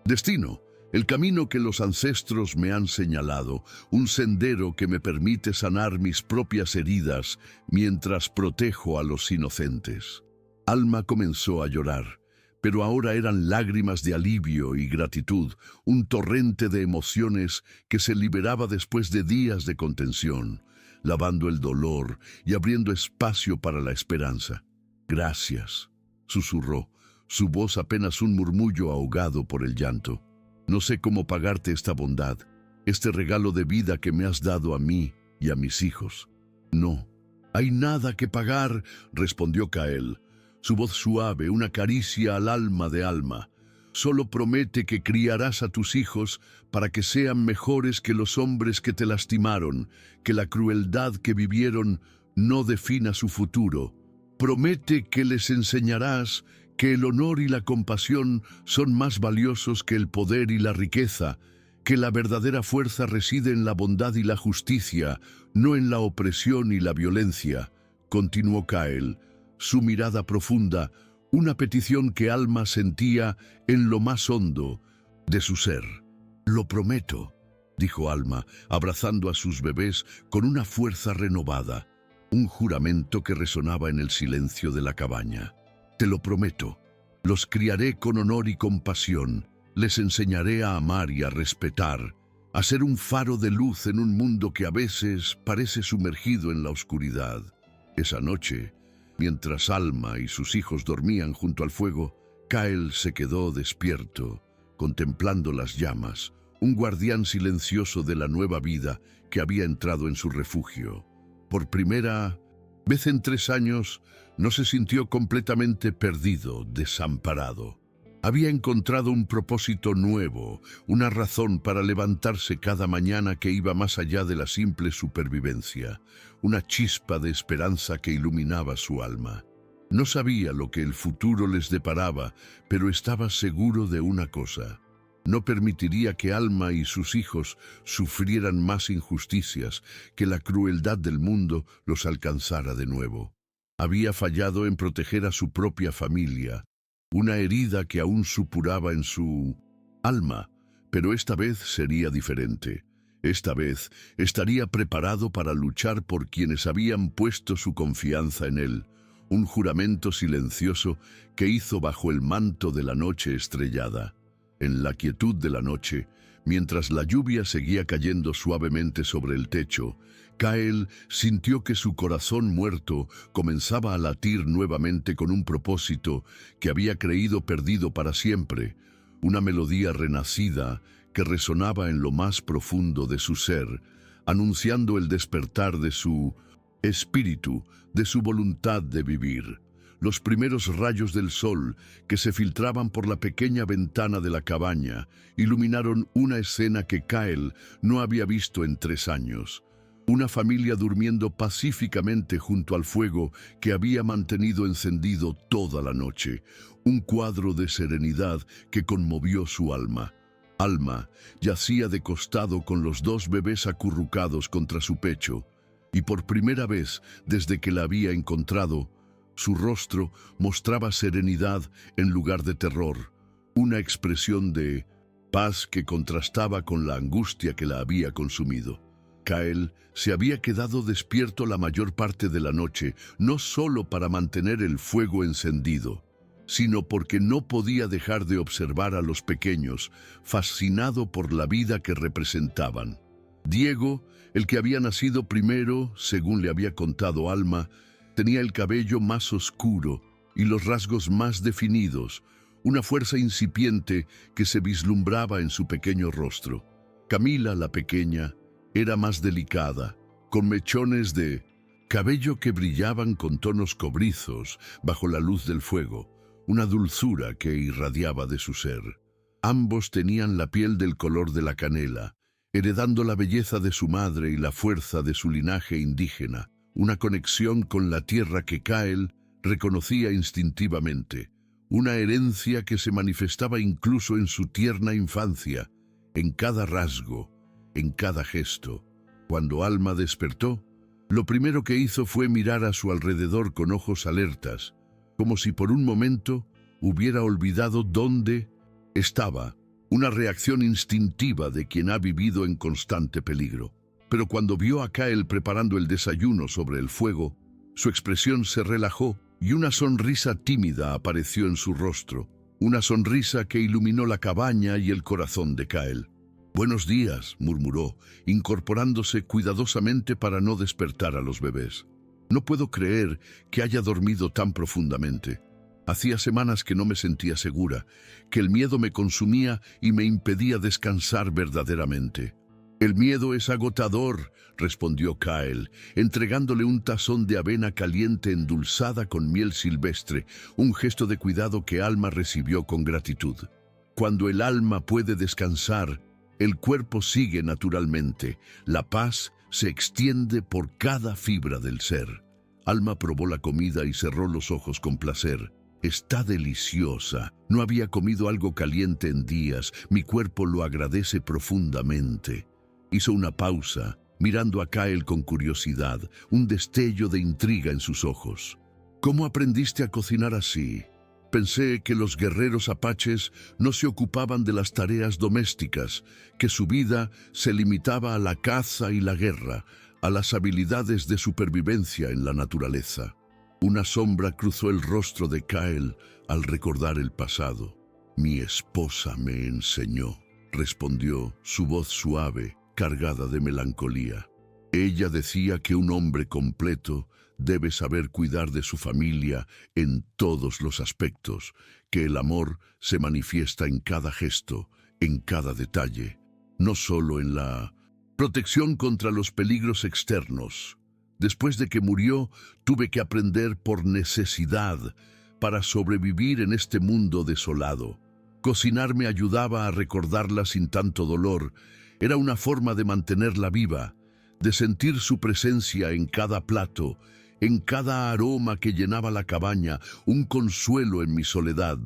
destino, el camino que los ancestros me han señalado, un sendero que me permite sanar mis propias heridas mientras protejo a los inocentes. Alma comenzó a llorar, pero ahora eran lágrimas de alivio y gratitud, un torrente de emociones que se liberaba después de días de contención, lavando el dolor y abriendo espacio para la esperanza. «Gracias», susurró, su voz apenas un murmullo ahogado por el llanto. «No sé cómo pagarte esta bondad, este regalo de vida que me has dado a mí y a mis hijos». «No hay nada que pagar», respondió Kael, su voz suave, una caricia al alma de Alma. «Solo promete que criarás a tus hijos para que sean mejores que los hombres que te lastimaron, que la crueldad que vivieron no defina su futuro. Promete que les enseñarás que el honor y la compasión son más valiosos que el poder y la riqueza, que la verdadera fuerza reside en la bondad y la justicia, no en la opresión y la violencia», continuó Kael, su mirada profunda, una petición que Alma sentía en lo más hondo de su ser. «Lo prometo», dijo Alma, abrazando a sus bebés con una fuerza renovada, un juramento que resonaba en el silencio de la cabaña. «Te lo prometo. Los criaré con honor y compasión. Les enseñaré a amar y a respetar, a ser un faro de luz en un mundo que a veces parece sumergido en la oscuridad». Esa noche, mientras Alma y sus hijos dormían junto al fuego, Kael se quedó despierto, contemplando las llamas, un guardián silencioso de la nueva vida que había entrado en su refugio. Por primera vez en 3 años, no se sintió completamente perdido, desamparado. Había encontrado un propósito nuevo, una razón para levantarse cada mañana que iba más allá de la simple supervivencia, una chispa de esperanza que iluminaba su alma. No sabía lo que el futuro les deparaba, pero estaba seguro de una cosa: no permitiría que Alma y sus hijos sufrieran más injusticias, que la crueldad del mundo los alcanzara de nuevo. Había fallado en proteger a su propia familia, una herida que aún supuraba en su alma, pero esta vez sería diferente. Esta vez estaría preparado para luchar por quienes habían puesto su confianza en él, un juramento silencioso que hizo bajo el manto de la noche estrellada. En la quietud de la noche, mientras la lluvia seguía cayendo suavemente sobre el techo, Kael sintió que su corazón muerto comenzaba a latir nuevamente con un propósito que había creído perdido para siempre, una melodía renacida que resonaba en lo más profundo de su ser, anunciando el despertar de su espíritu, de su voluntad de vivir. Los primeros rayos del sol que se filtraban por la pequeña ventana de la cabaña iluminaron una escena que Kael no había visto en 3 años. Una familia durmiendo pacíficamente junto al fuego que había mantenido encendido toda la noche, un cuadro de serenidad que conmovió su alma. Alma yacía de costado con los 2 bebés acurrucados contra su pecho, y por primera vez desde que la había encontrado, su rostro mostraba serenidad en lugar de terror, una expresión de paz que contrastaba con la angustia que la había consumido. Kael se había quedado despierto la mayor parte de la noche, no solo para mantener el fuego encendido, sino porque no podía dejar de observar a los pequeños, fascinado por la vida que representaban. Diego, el que había nacido primero, según le había contado Alma, tenía el cabello más oscuro y los rasgos más definidos, una fuerza incipiente que se vislumbraba en su pequeño rostro. Camila, la pequeña, era más delicada, con mechones de cabello que brillaban con tonos cobrizos bajo la luz del fuego, una dulzura que irradiaba de su ser. Ambos tenían la piel del color de la canela, heredando la belleza de su madre y la fuerza de su linaje indígena, una conexión con la tierra que Kyle reconocía instintivamente, una herencia que se manifestaba incluso en su tierna infancia, en cada rasgo, en cada gesto. Cuando Alma despertó, lo primero que hizo fue mirar a su alrededor con ojos alertas, como si por un momento hubiera olvidado dónde estaba, una reacción instintiva de quien ha vivido en constante peligro. Pero cuando vio a Kyle preparando el desayuno sobre el fuego, su expresión se relajó y una sonrisa tímida apareció en su rostro, una sonrisa que iluminó la cabaña y el corazón de Kyle. «Buenos días», murmuró, incorporándose cuidadosamente para no despertar a los bebés. «No puedo creer que haya dormido tan profundamente. Hacía semanas que no me sentía segura, que el miedo me consumía y me impedía descansar verdaderamente». «El miedo es agotador», respondió Kyle, entregándole un tazón de avena caliente endulzada con miel silvestre, un gesto de cuidado que Alma recibió con gratitud. «Cuando el alma puede descansar, el cuerpo sigue naturalmente. La paz se extiende por cada fibra del ser». Alma probó la comida y cerró los ojos con placer. «Está deliciosa. No había comido algo caliente en días. Mi cuerpo lo agradece profundamente». Hizo una pausa, mirando a Kyle con curiosidad, un destello de intriga en sus ojos. «¿Cómo aprendiste a cocinar así? Pensé que los guerreros apaches no se ocupaban de las tareas domésticas, que su vida se limitaba a la caza y la guerra, a las habilidades de supervivencia en la naturaleza». Una sombra cruzó el rostro de Kyle al recordar el pasado. «Mi esposa me enseñó», respondió, su voz suave, cargada de melancolía. «Ella decía que un hombre completo debe saber cuidar de su familia en todos los aspectos, que el amor se manifiesta en cada gesto, en cada detalle, no solo en la protección contra los peligros externos. Después de que murió, tuve que aprender por necesidad para sobrevivir en este mundo desolado. Cocinar me ayudaba a recordarla sin tanto dolor. Era una forma de mantenerla viva, de sentir su presencia en cada plato, en cada aroma que llenaba la cabaña, un consuelo en mi soledad».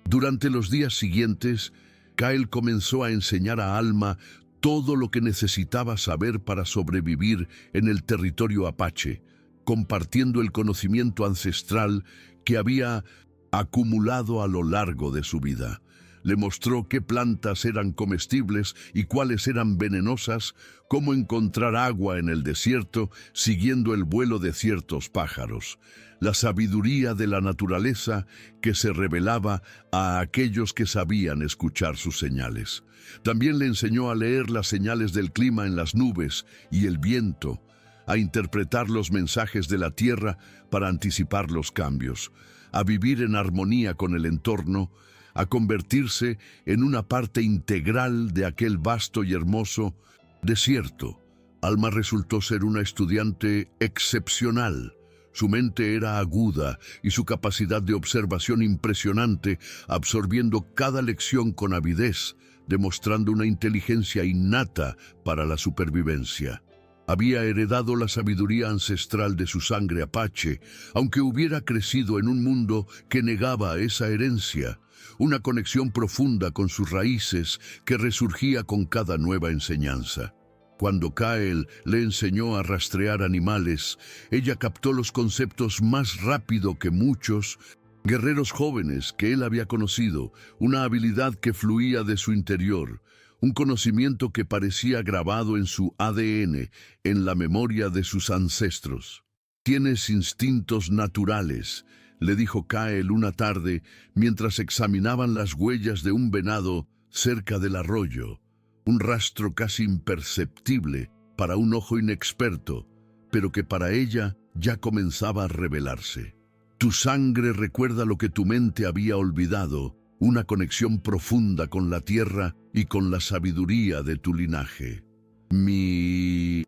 Durante los días siguientes, Kyle comenzó a enseñar a Alma todo lo que necesitaba saber para sobrevivir en el territorio apache, compartiendo el conocimiento ancestral que había acumulado a lo largo de su vida. Le mostró qué plantas eran comestibles y cuáles eran venenosas, cómo encontrar agua en el desierto siguiendo el vuelo de ciertos pájaros, la sabiduría de la naturaleza que se revelaba a aquellos que sabían escuchar sus señales. También le enseñó a leer las señales del clima en las nubes y el viento, a interpretar los mensajes de la tierra para anticipar los cambios, a vivir en armonía con el entorno, a convertirse en una parte integral de aquel vasto y hermoso desierto. Alma resultó ser una estudiante excepcional. Su mente era aguda y su capacidad de observación impresionante, absorbiendo cada lección con avidez, demostrando una inteligencia innata para la supervivencia. Había heredado la sabiduría ancestral de su sangre apache, aunque hubiera crecido en un mundo que negaba esa herencia, una conexión profunda con sus raíces que resurgía con cada nueva enseñanza. Cuando Kyle le enseñó a rastrear animales, ella captó los conceptos más rápido que muchos guerreros jóvenes que él había conocido, una habilidad que fluía de su interior, un conocimiento que parecía grabado en su ADN, en la memoria de sus ancestros. «Tienes instintos naturales», le dijo Kyle una tarde mientras examinaban las huellas de un venado cerca del arroyo, un rastro casi imperceptible para un ojo inexperto, pero que para ella ya comenzaba a revelarse. «Tu sangre recuerda lo que tu mente había olvidado, una conexión profunda con la tierra y con la sabiduría de tu linaje». «Mi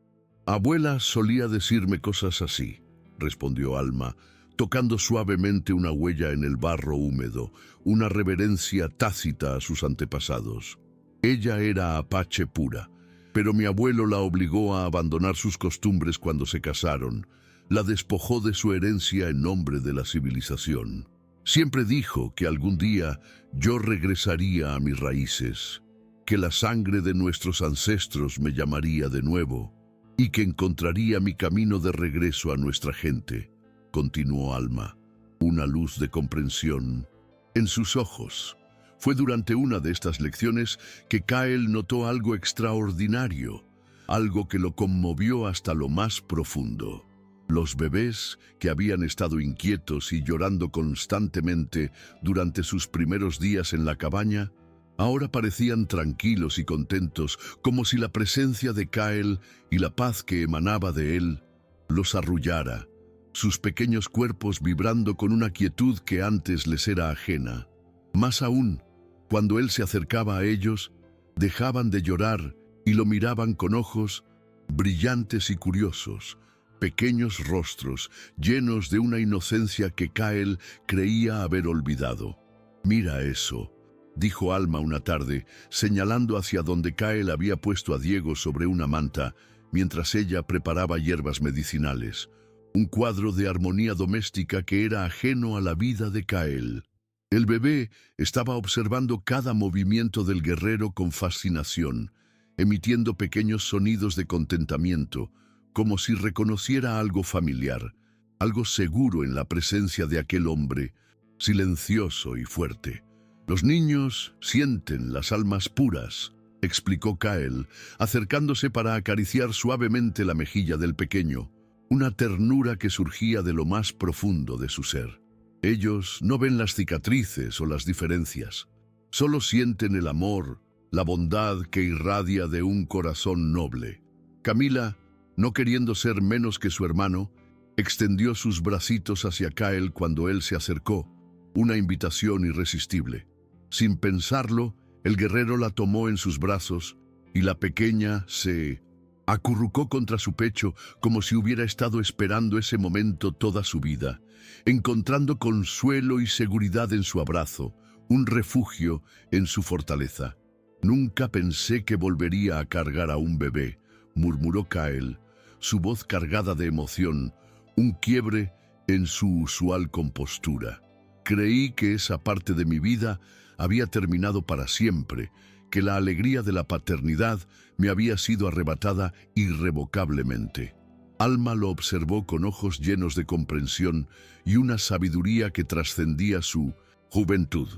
abuela solía decirme cosas así», respondió Alma, tocando suavemente una huella en el barro húmedo, una reverencia tácita a sus antepasados. Ella era apache pura, pero mi abuelo la obligó a abandonar sus costumbres cuando se casaron. La despojó de su herencia en nombre de la civilización. Siempre dijo que algún día yo regresaría a mis raíces, que la sangre de nuestros ancestros me llamaría de nuevo y que encontraría mi camino de regreso a nuestra gente. Continuó Alma, una luz de comprensión en sus ojos. Fue durante una de estas lecciones que Kyle notó algo extraordinario, algo que lo conmovió hasta lo más profundo. Los bebés, que habían estado inquietos y llorando constantemente durante sus primeros días en la cabaña, ahora parecían tranquilos y contentos, como si la presencia de Kyle y la paz que emanaba de él los arrullara, sus pequeños cuerpos vibrando con una quietud que antes les era ajena. Más aún, cuando él se acercaba a ellos, dejaban de llorar y lo miraban con ojos brillantes y curiosos, pequeños rostros llenos de una inocencia que Kyle creía haber olvidado. «Mira eso», dijo Alma una tarde, señalando hacia donde Kyle había puesto a Diego sobre una manta, mientras ella preparaba hierbas medicinales. Un cuadro de armonía doméstica que era ajeno a la vida de Kyle. El bebé estaba observando cada movimiento del guerrero con fascinación, emitiendo pequeños sonidos de contentamiento, como si reconociera algo familiar, algo seguro en la presencia de aquel hombre, silencioso y fuerte. «Los niños sienten las almas puras», explicó Kyle, acercándose para acariciar suavemente la mejilla del pequeño, una ternura que surgía de lo más profundo de su ser. Ellos no ven las cicatrices o las diferencias, solo sienten el amor, la bondad que irradia de un corazón noble. Camila, no queriendo ser menos que su hermano, extendió sus bracitos hacia Kyle cuando él se acercó, una invitación irresistible. Sin pensarlo, el guerrero la tomó en sus brazos y la pequeña se acurrucó contra su pecho como si hubiera estado esperando ese momento toda su vida, encontrando consuelo y seguridad en su abrazo, un refugio en su fortaleza. «Nunca pensé que volvería a cargar a un bebé», murmuró Kyle, su voz cargada de emoción, un quiebre en su usual compostura. «Creí que esa parte de mi vida había terminado para siempre, que la alegría de la paternidad me había sido arrebatada irrevocablemente». Alma lo observó con ojos llenos de comprensión y una sabiduría que trascendía su juventud.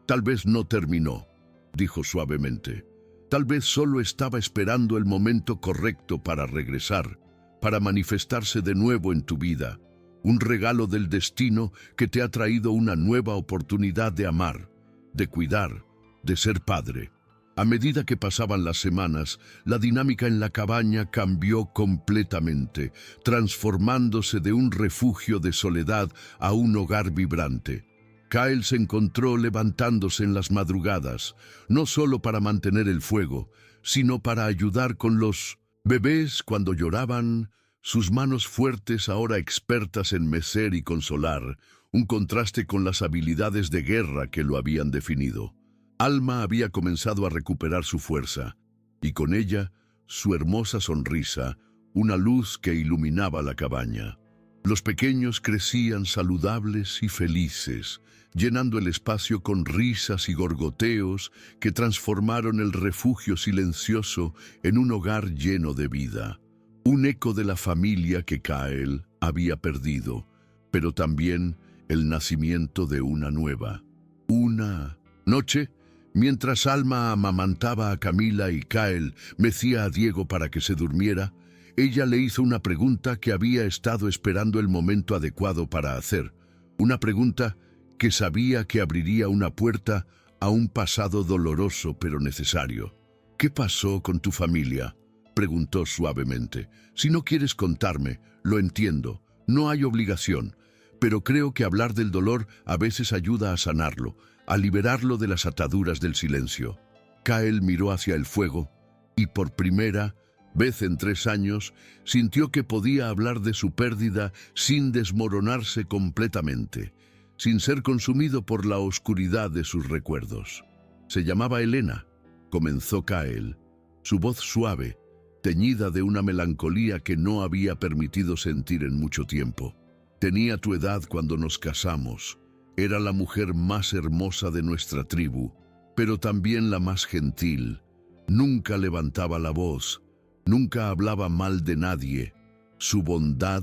«Tal vez no terminó», dijo suavemente. «Tal vez solo estaba esperando el momento correcto para regresar, para manifestarse de nuevo en tu vida, un regalo del destino que te ha traído una nueva oportunidad de amar, de cuidar, de ser padre». A medida que pasaban las semanas, la dinámica en la cabaña cambió completamente, transformándose de un refugio de soledad a un hogar vibrante. Kyle se encontró levantándose en las madrugadas, no solo para mantener el fuego, sino para ayudar con los bebés cuando lloraban, sus manos fuertes ahora expertas en mecer y consolar, un contraste con las habilidades de guerra que lo habían definido. Alma había comenzado a recuperar su fuerza, y con ella su hermosa sonrisa, una luz que iluminaba la cabaña. Los pequeños crecían saludables y felices, llenando el espacio con risas y gorgoteos que transformaron el refugio silencioso en un hogar lleno de vida. Un eco de la familia que Kyle había perdido, pero también el nacimiento de una nueva. Una noche, mientras Alma amamantaba a Camila y Kyle mecía a Diego para que se durmiera, ella le hizo una pregunta que había estado esperando el momento adecuado para hacer. Una pregunta que sabía que abriría una puerta a un pasado doloroso pero necesario. «¿Qué pasó con tu familia?», preguntó suavemente. «Si no quieres contarme, lo entiendo, no hay obligación, pero creo que hablar del dolor a veces ayuda a sanarlo, a liberarlo de las ataduras del silencio». Kyle miró hacia el fuego y por primera Beth, en 3 años, sintió que podía hablar de su pérdida sin desmoronarse completamente, sin ser consumido por la oscuridad de sus recuerdos. Se llamaba Elena, comenzó Kael, su voz suave, teñida de una melancolía que no había permitido sentir en mucho tiempo. Tenía tu edad cuando nos casamos. Era la mujer más hermosa de nuestra tribu, pero también la más gentil. Nunca levantaba la voz, nunca hablaba mal de nadie. Su bondad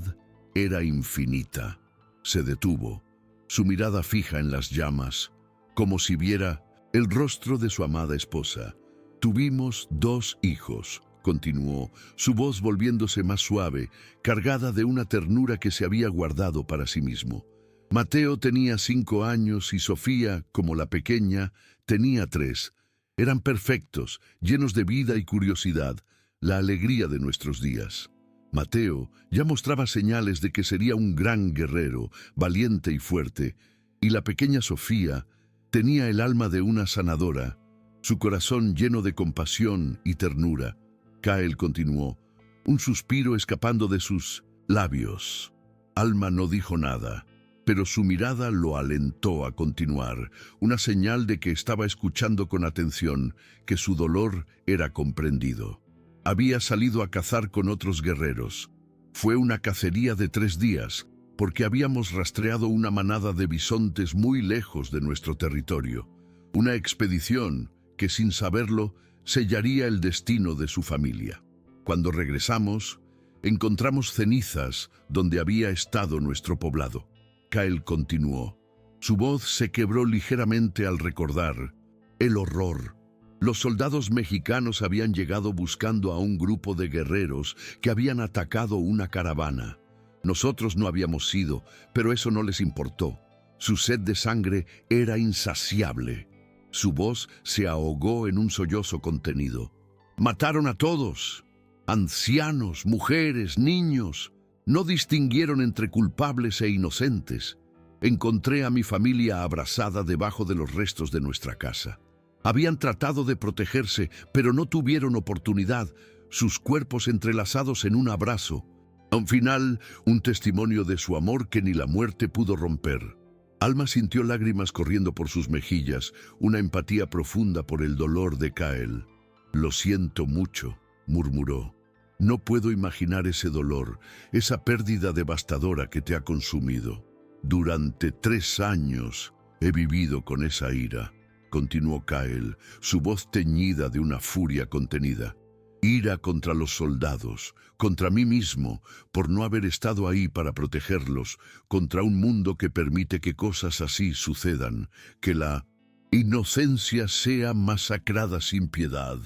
era infinita. Se detuvo, su mirada fija en las llamas, como si viera el rostro de su amada esposa. Tuvimos 2 hijos, continuó, su voz volviéndose más suave, cargada de una ternura que se había guardado para sí mismo. Mateo tenía 5 años y Sofía, como la pequeña, tenía 3. Eran perfectos, llenos de vida y curiosidad, la alegría de nuestros días. Mateo ya mostraba señales de que sería un gran guerrero, valiente y fuerte, y la pequeña Sofía tenía el alma de una sanadora, su corazón lleno de compasión y ternura. Kael continuó, un suspiro escapando de sus labios. Alma no dijo nada, pero su mirada lo alentó a continuar, una señal de que estaba escuchando con atención, que su dolor era comprendido. Había salido a cazar con otros guerreros. Fue una cacería de 3 días, porque habíamos rastreado una manada de bisontes muy lejos de nuestro territorio. Una expedición que, sin saberlo, sellaría el destino de su familia. Cuando regresamos, encontramos cenizas donde había estado nuestro poblado. Kael continuó. Su voz se quebró ligeramente al recordar el horror. Los soldados mexicanos habían llegado buscando a un grupo de guerreros que habían atacado una caravana. Nosotros no habíamos ido, pero eso no les importó. Su sed de sangre era insaciable. Su voz se ahogó en un sollozo contenido. Mataron a todos, ancianos, mujeres, niños. No distinguieron entre culpables e inocentes. Encontré a mi familia abrazada debajo de los restos de nuestra casa. Habían tratado de protegerse, pero no tuvieron oportunidad, sus cuerpos entrelazados en un abrazo. Al final, un testimonio de su amor que ni la muerte pudo romper. Alma sintió lágrimas corriendo por sus mejillas, una empatía profunda por el dolor de Kael. Lo siento mucho, murmuró. No puedo imaginar ese dolor, esa pérdida devastadora que te ha consumido. Durante 3 años he vivido con esa ira, continuó Kael, su voz teñida de una furia contenida. Ira contra los soldados, contra mí mismo, por no haber estado ahí para protegerlos, contra un mundo que permite que cosas así sucedan, que la inocencia sea masacrada sin piedad.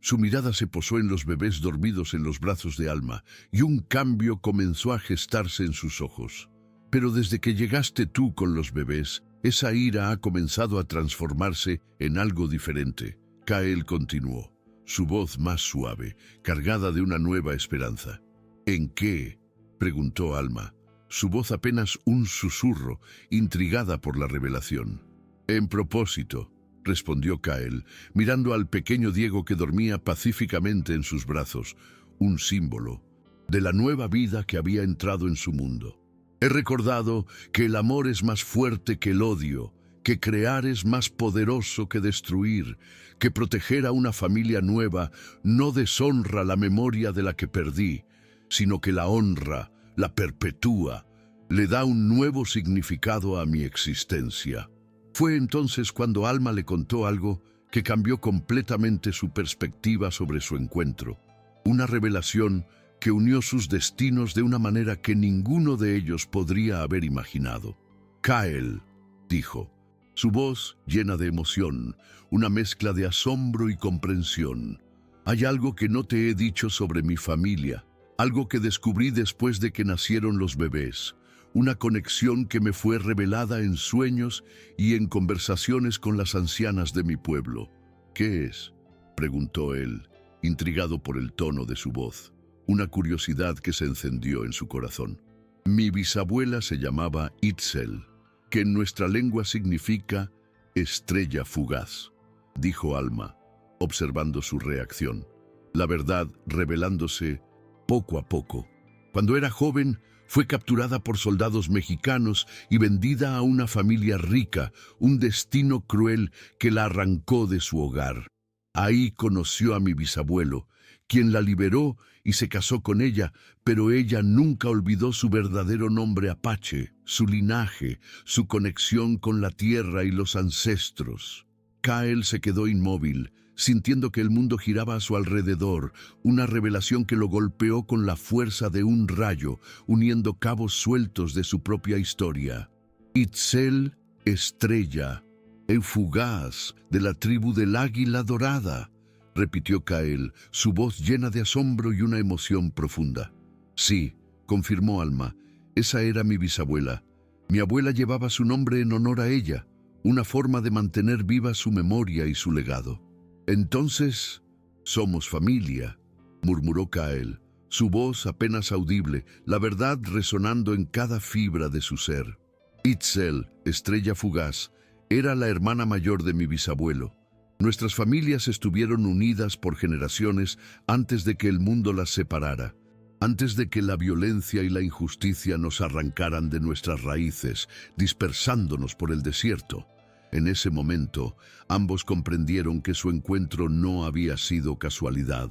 Su mirada se posó en los bebés dormidos en los brazos de Alma, y un cambio comenzó a gestarse en sus ojos. Pero desde que llegaste tú con los bebés, esa ira ha comenzado a transformarse en algo diferente. Kael continuó, su voz más suave, cargada de una nueva esperanza. ¿En qué?, preguntó Alma, su voz apenas un susurro, intrigada por la revelación. En propósito, respondió Kael, mirando al pequeño Diego que dormía pacíficamente en sus brazos, un símbolo de la nueva vida que había entrado en su mundo. He recordado que el amor es más fuerte que el odio, que crear es más poderoso que destruir, que proteger a una familia nueva no deshonra la memoria de la que perdí, sino que la honra, la perpetúa, le da un nuevo significado a mi existencia. Fue entonces cuando Alma le contó algo que cambió completamente su perspectiva sobre su encuentro. Una revelación que unió sus destinos de una manera que ninguno de ellos podría haber imaginado. Kael, dijo, su voz llena de emoción, una mezcla de asombro y comprensión. Hay algo que no te he dicho sobre mi familia, algo que descubrí después de que nacieron los bebés. Una conexión que me fue revelada en sueños y en conversaciones con las ancianas de mi pueblo. ¿Qué es?, preguntó él, intrigado por el tono de su voz, una curiosidad que se encendió en su corazón. Mi bisabuela se llamaba Itzel, que en nuestra lengua significa estrella fugaz, dijo Alma, observando su reacción. la verdad revelándose poco a poco. Cuando era joven, fue capturada por soldados mexicanos y vendida a una familia rica, un destino cruel que la arrancó de su hogar. Ahí conoció a mi bisabuelo, quien la liberó y se casó con ella, pero ella nunca olvidó su verdadero nombre apache, su linaje, su conexión con la tierra y los ancestros. Kyle se quedó inmóvil, sintiendo que el mundo giraba a su alrededor, una revelación que lo golpeó con la fuerza de un rayo, uniendo cabos sueltos de su propia historia. Itzel Estrella, el fugaz de la tribu del Águila Dorada, repitió Kyle, su voz llena de asombro y una emoción profunda. Sí, confirmó Alma, esa era mi bisabuela. Mi abuela llevaba su nombre en honor a ella, una forma de mantener viva su memoria y su legado. Entonces, somos familia, murmuró Kyle, su voz apenas audible, la verdad resonando en cada fibra de su ser. Itzel, estrella fugaz, era la hermana mayor de mi bisabuelo. Nuestras familias estuvieron unidas por generaciones antes de que el mundo las separara, antes de que la violencia y la injusticia nos arrancaran de nuestras raíces, dispersándonos por el desierto. En ese momento, ambos comprendieron que su encuentro no había sido casualidad,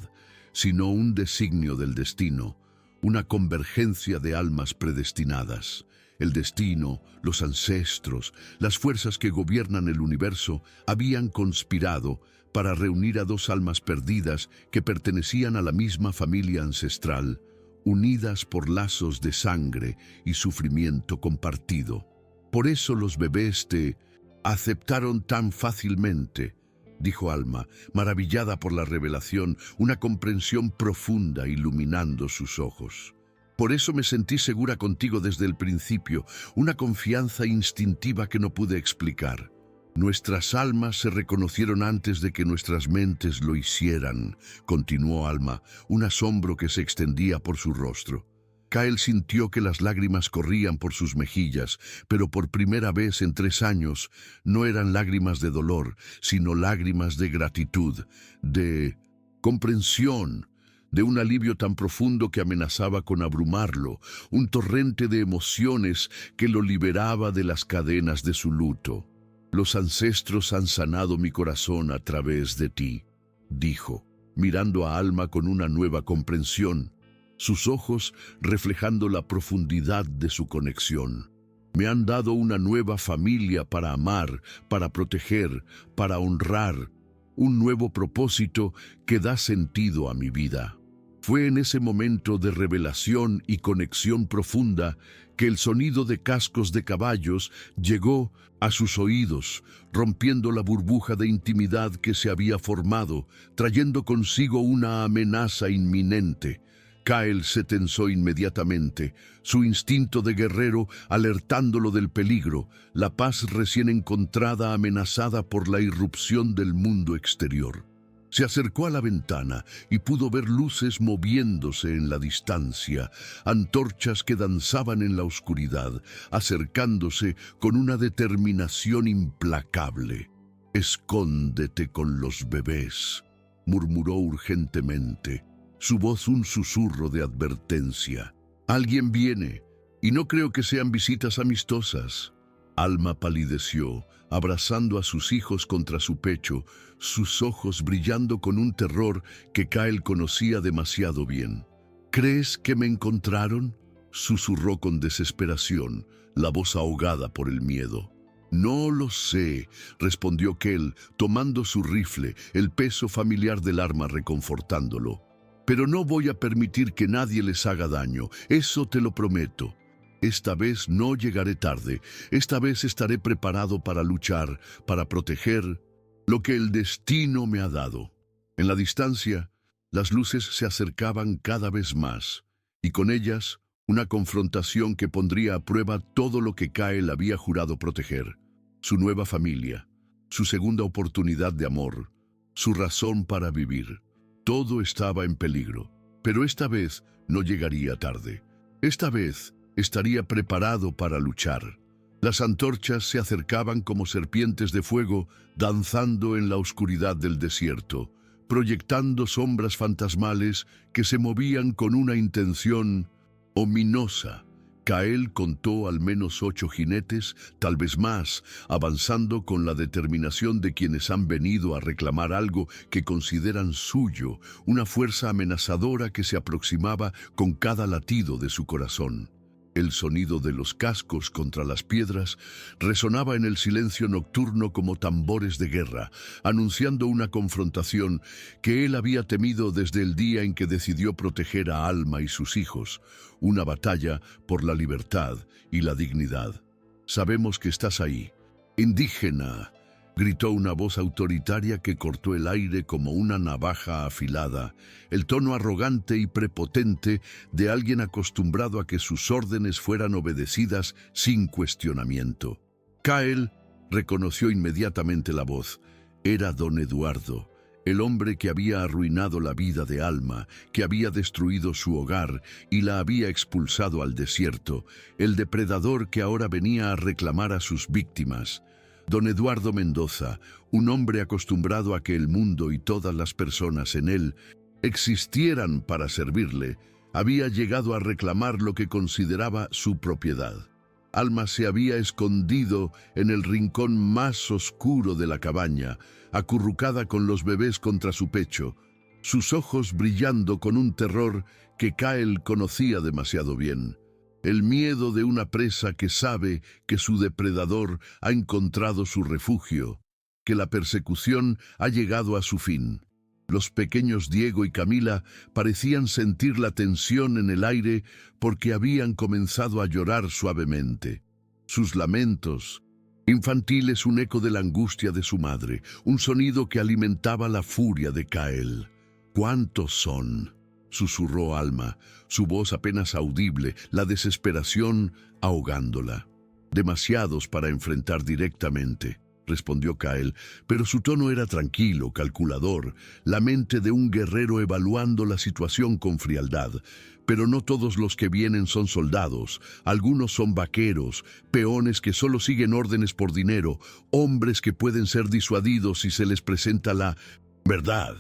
sino un designio del destino, una convergencia de almas predestinadas. El destino, los ancestros, las fuerzas que gobiernan el universo habían conspirado para reunir a dos almas perdidas que pertenecían a la misma familia ancestral, unidas por lazos de sangre y sufrimiento compartido. Por eso los bebés te aceptaron tan fácilmente, dijo Alma, maravillada por la revelación, una comprensión profunda iluminando sus ojos. Por eso me sentí segura contigo desde el principio, una confianza instintiva que no pude explicar. Nuestras almas se reconocieron antes de que nuestras mentes lo hicieran, continuó Alma, un asombro que se extendía por su rostro. Kyle sintió que las lágrimas corrían por sus mejillas, pero por primera vez en 3 años no eran lágrimas de dolor, sino lágrimas de gratitud, de comprensión, de un alivio tan profundo que amenazaba con abrumarlo, un torrente de emociones que lo liberaba de las cadenas de su luto. Los ancestros han sanado mi corazón a través de ti, dijo, mirando a Alma con una nueva comprensión, sus ojos reflejando la profundidad de su conexión. Me han dado una nueva familia para amar, para proteger, para honrar, un nuevo propósito que da sentido a mi vida. Fue en ese momento de revelación y conexión profunda que el sonido de cascos de caballos llegó a sus oídos, rompiendo la burbuja de intimidad que se había formado, trayendo consigo una amenaza inminente. Kyle se tensó inmediatamente, su instinto de guerrero alertándolo del peligro, la paz recién encontrada amenazada por la irrupción del mundo exterior. Se acercó a la ventana y pudo ver luces moviéndose en la distancia, antorchas que danzaban en la oscuridad, acercándose con una determinación implacable. «Escóndete con los bebés», murmuró urgentemente, su voz un susurro de advertencia. «Alguien viene, y no creo que sean visitas amistosas». Alma palideció, abrazando a sus hijos contra su pecho, sus ojos brillando con un terror que Kyle conocía demasiado bien. «¿Crees que me encontraron?», susurró con desesperación, la voz ahogada por el miedo. «No lo sé», respondió Kyle, tomando su rifle, el peso familiar del arma reconfortándolo. «Pero no voy a permitir que nadie les haga daño, eso te lo prometo. Esta vez no llegaré tarde, esta vez estaré preparado para luchar, para proteger lo que el destino me ha dado». En la distancia, las luces se acercaban cada vez más, y con ellas, una confrontación que pondría a prueba todo lo que Kyle había jurado proteger: su nueva familia, su segunda oportunidad de amor, su razón para vivir. Todo estaba en peligro, pero esta vez no llegaría tarde. Esta vez estaría preparado para luchar. Las antorchas se acercaban como serpientes de fuego, danzando en la oscuridad del desierto, proyectando sombras fantasmales que se movían con una intención ominosa. Kael contó al menos 8 jinetes, tal vez más, avanzando con la determinación de quienes han venido a reclamar algo que consideran suyo, una fuerza amenazadora que se aproximaba con cada latido de su corazón. El sonido de los cascos contra las piedras resonaba en el silencio nocturno como tambores de guerra, anunciando una confrontación que él había temido desde el día en que decidió proteger a Alma y sus hijos, una batalla por la libertad y la dignidad. «Sabemos que estás ahí, indígena», gritó una voz autoritaria que cortó el aire como una navaja afilada, el tono arrogante y prepotente de alguien acostumbrado a que sus órdenes fueran obedecidas sin cuestionamiento. Kael reconoció inmediatamente la voz. Era don Eduardo, el hombre que había arruinado la vida de Alma, que había destruido su hogar y la había expulsado al desierto, el depredador que ahora venía a reclamar a sus víctimas. Don Eduardo Mendoza, un hombre acostumbrado a que el mundo y todas las personas en él existieran para servirle, había llegado a reclamar lo que consideraba su propiedad. Alma se había escondido en el rincón más oscuro de la cabaña, acurrucada con los bebés contra su pecho, sus ojos brillando con un terror que Kael conocía demasiado bien. El miedo de una presa que sabe que su depredador ha encontrado su refugio, que la persecución ha llegado a su fin. Los pequeños Diego y Camila parecían sentir la tensión en el aire porque habían comenzado a llorar suavemente. Sus lamentos infantiles, un eco de la angustia de su madre, un sonido que alimentaba la furia de Kael. «¿Cuántos son?», susurró Alma, su voz apenas audible, la desesperación ahogándola. «Demasiados para enfrentar directamente», respondió Kael, pero su tono era tranquilo, calculador, la mente de un guerrero evaluando la situación con frialdad. «Pero no todos los que vienen son soldados, algunos son vaqueros, peones que solo siguen órdenes por dinero, hombres que pueden ser disuadidos si se les presenta la verdad».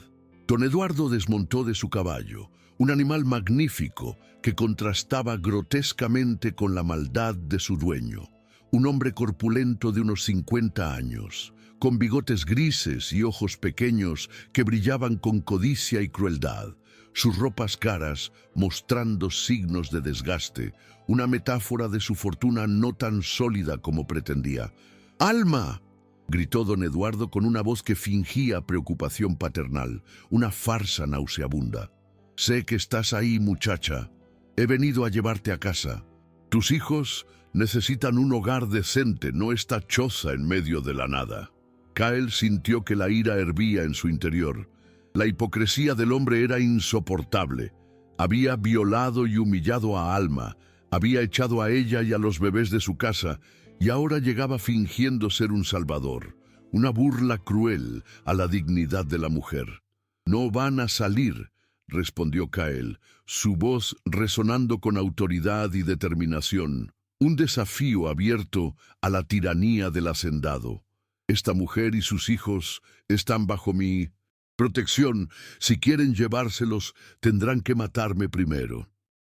Don Eduardo desmontó de su caballo, un animal magnífico que contrastaba grotescamente con la maldad de su dueño. Un hombre corpulento de unos 50 años, con bigotes grises y ojos pequeños que brillaban con codicia y crueldad, sus ropas caras mostrando signos de desgaste, una metáfora de su fortuna no tan sólida como pretendía. «¡Alma!», gritó don Eduardo con una voz que fingía preocupación paternal, una farsa nauseabunda. «Sé que estás ahí, muchacha. He venido a llevarte a casa. Tus hijos necesitan un hogar decente, no esta choza en medio de la nada». Kael sintió que la ira hervía en su interior. La hipocresía del hombre era insoportable. Había violado y humillado a Alma, había echado a ella y a los bebés de su casa, y ahora llegaba fingiendo ser un salvador, una burla cruel a la dignidad de la mujer. «No van a salir», respondió Kael, su voz resonando con autoridad y determinación, un desafío abierto a la tiranía del hacendado. «Esta mujer y sus hijos están bajo mi protección. Si quieren llevárselos, tendrán que matarme primero».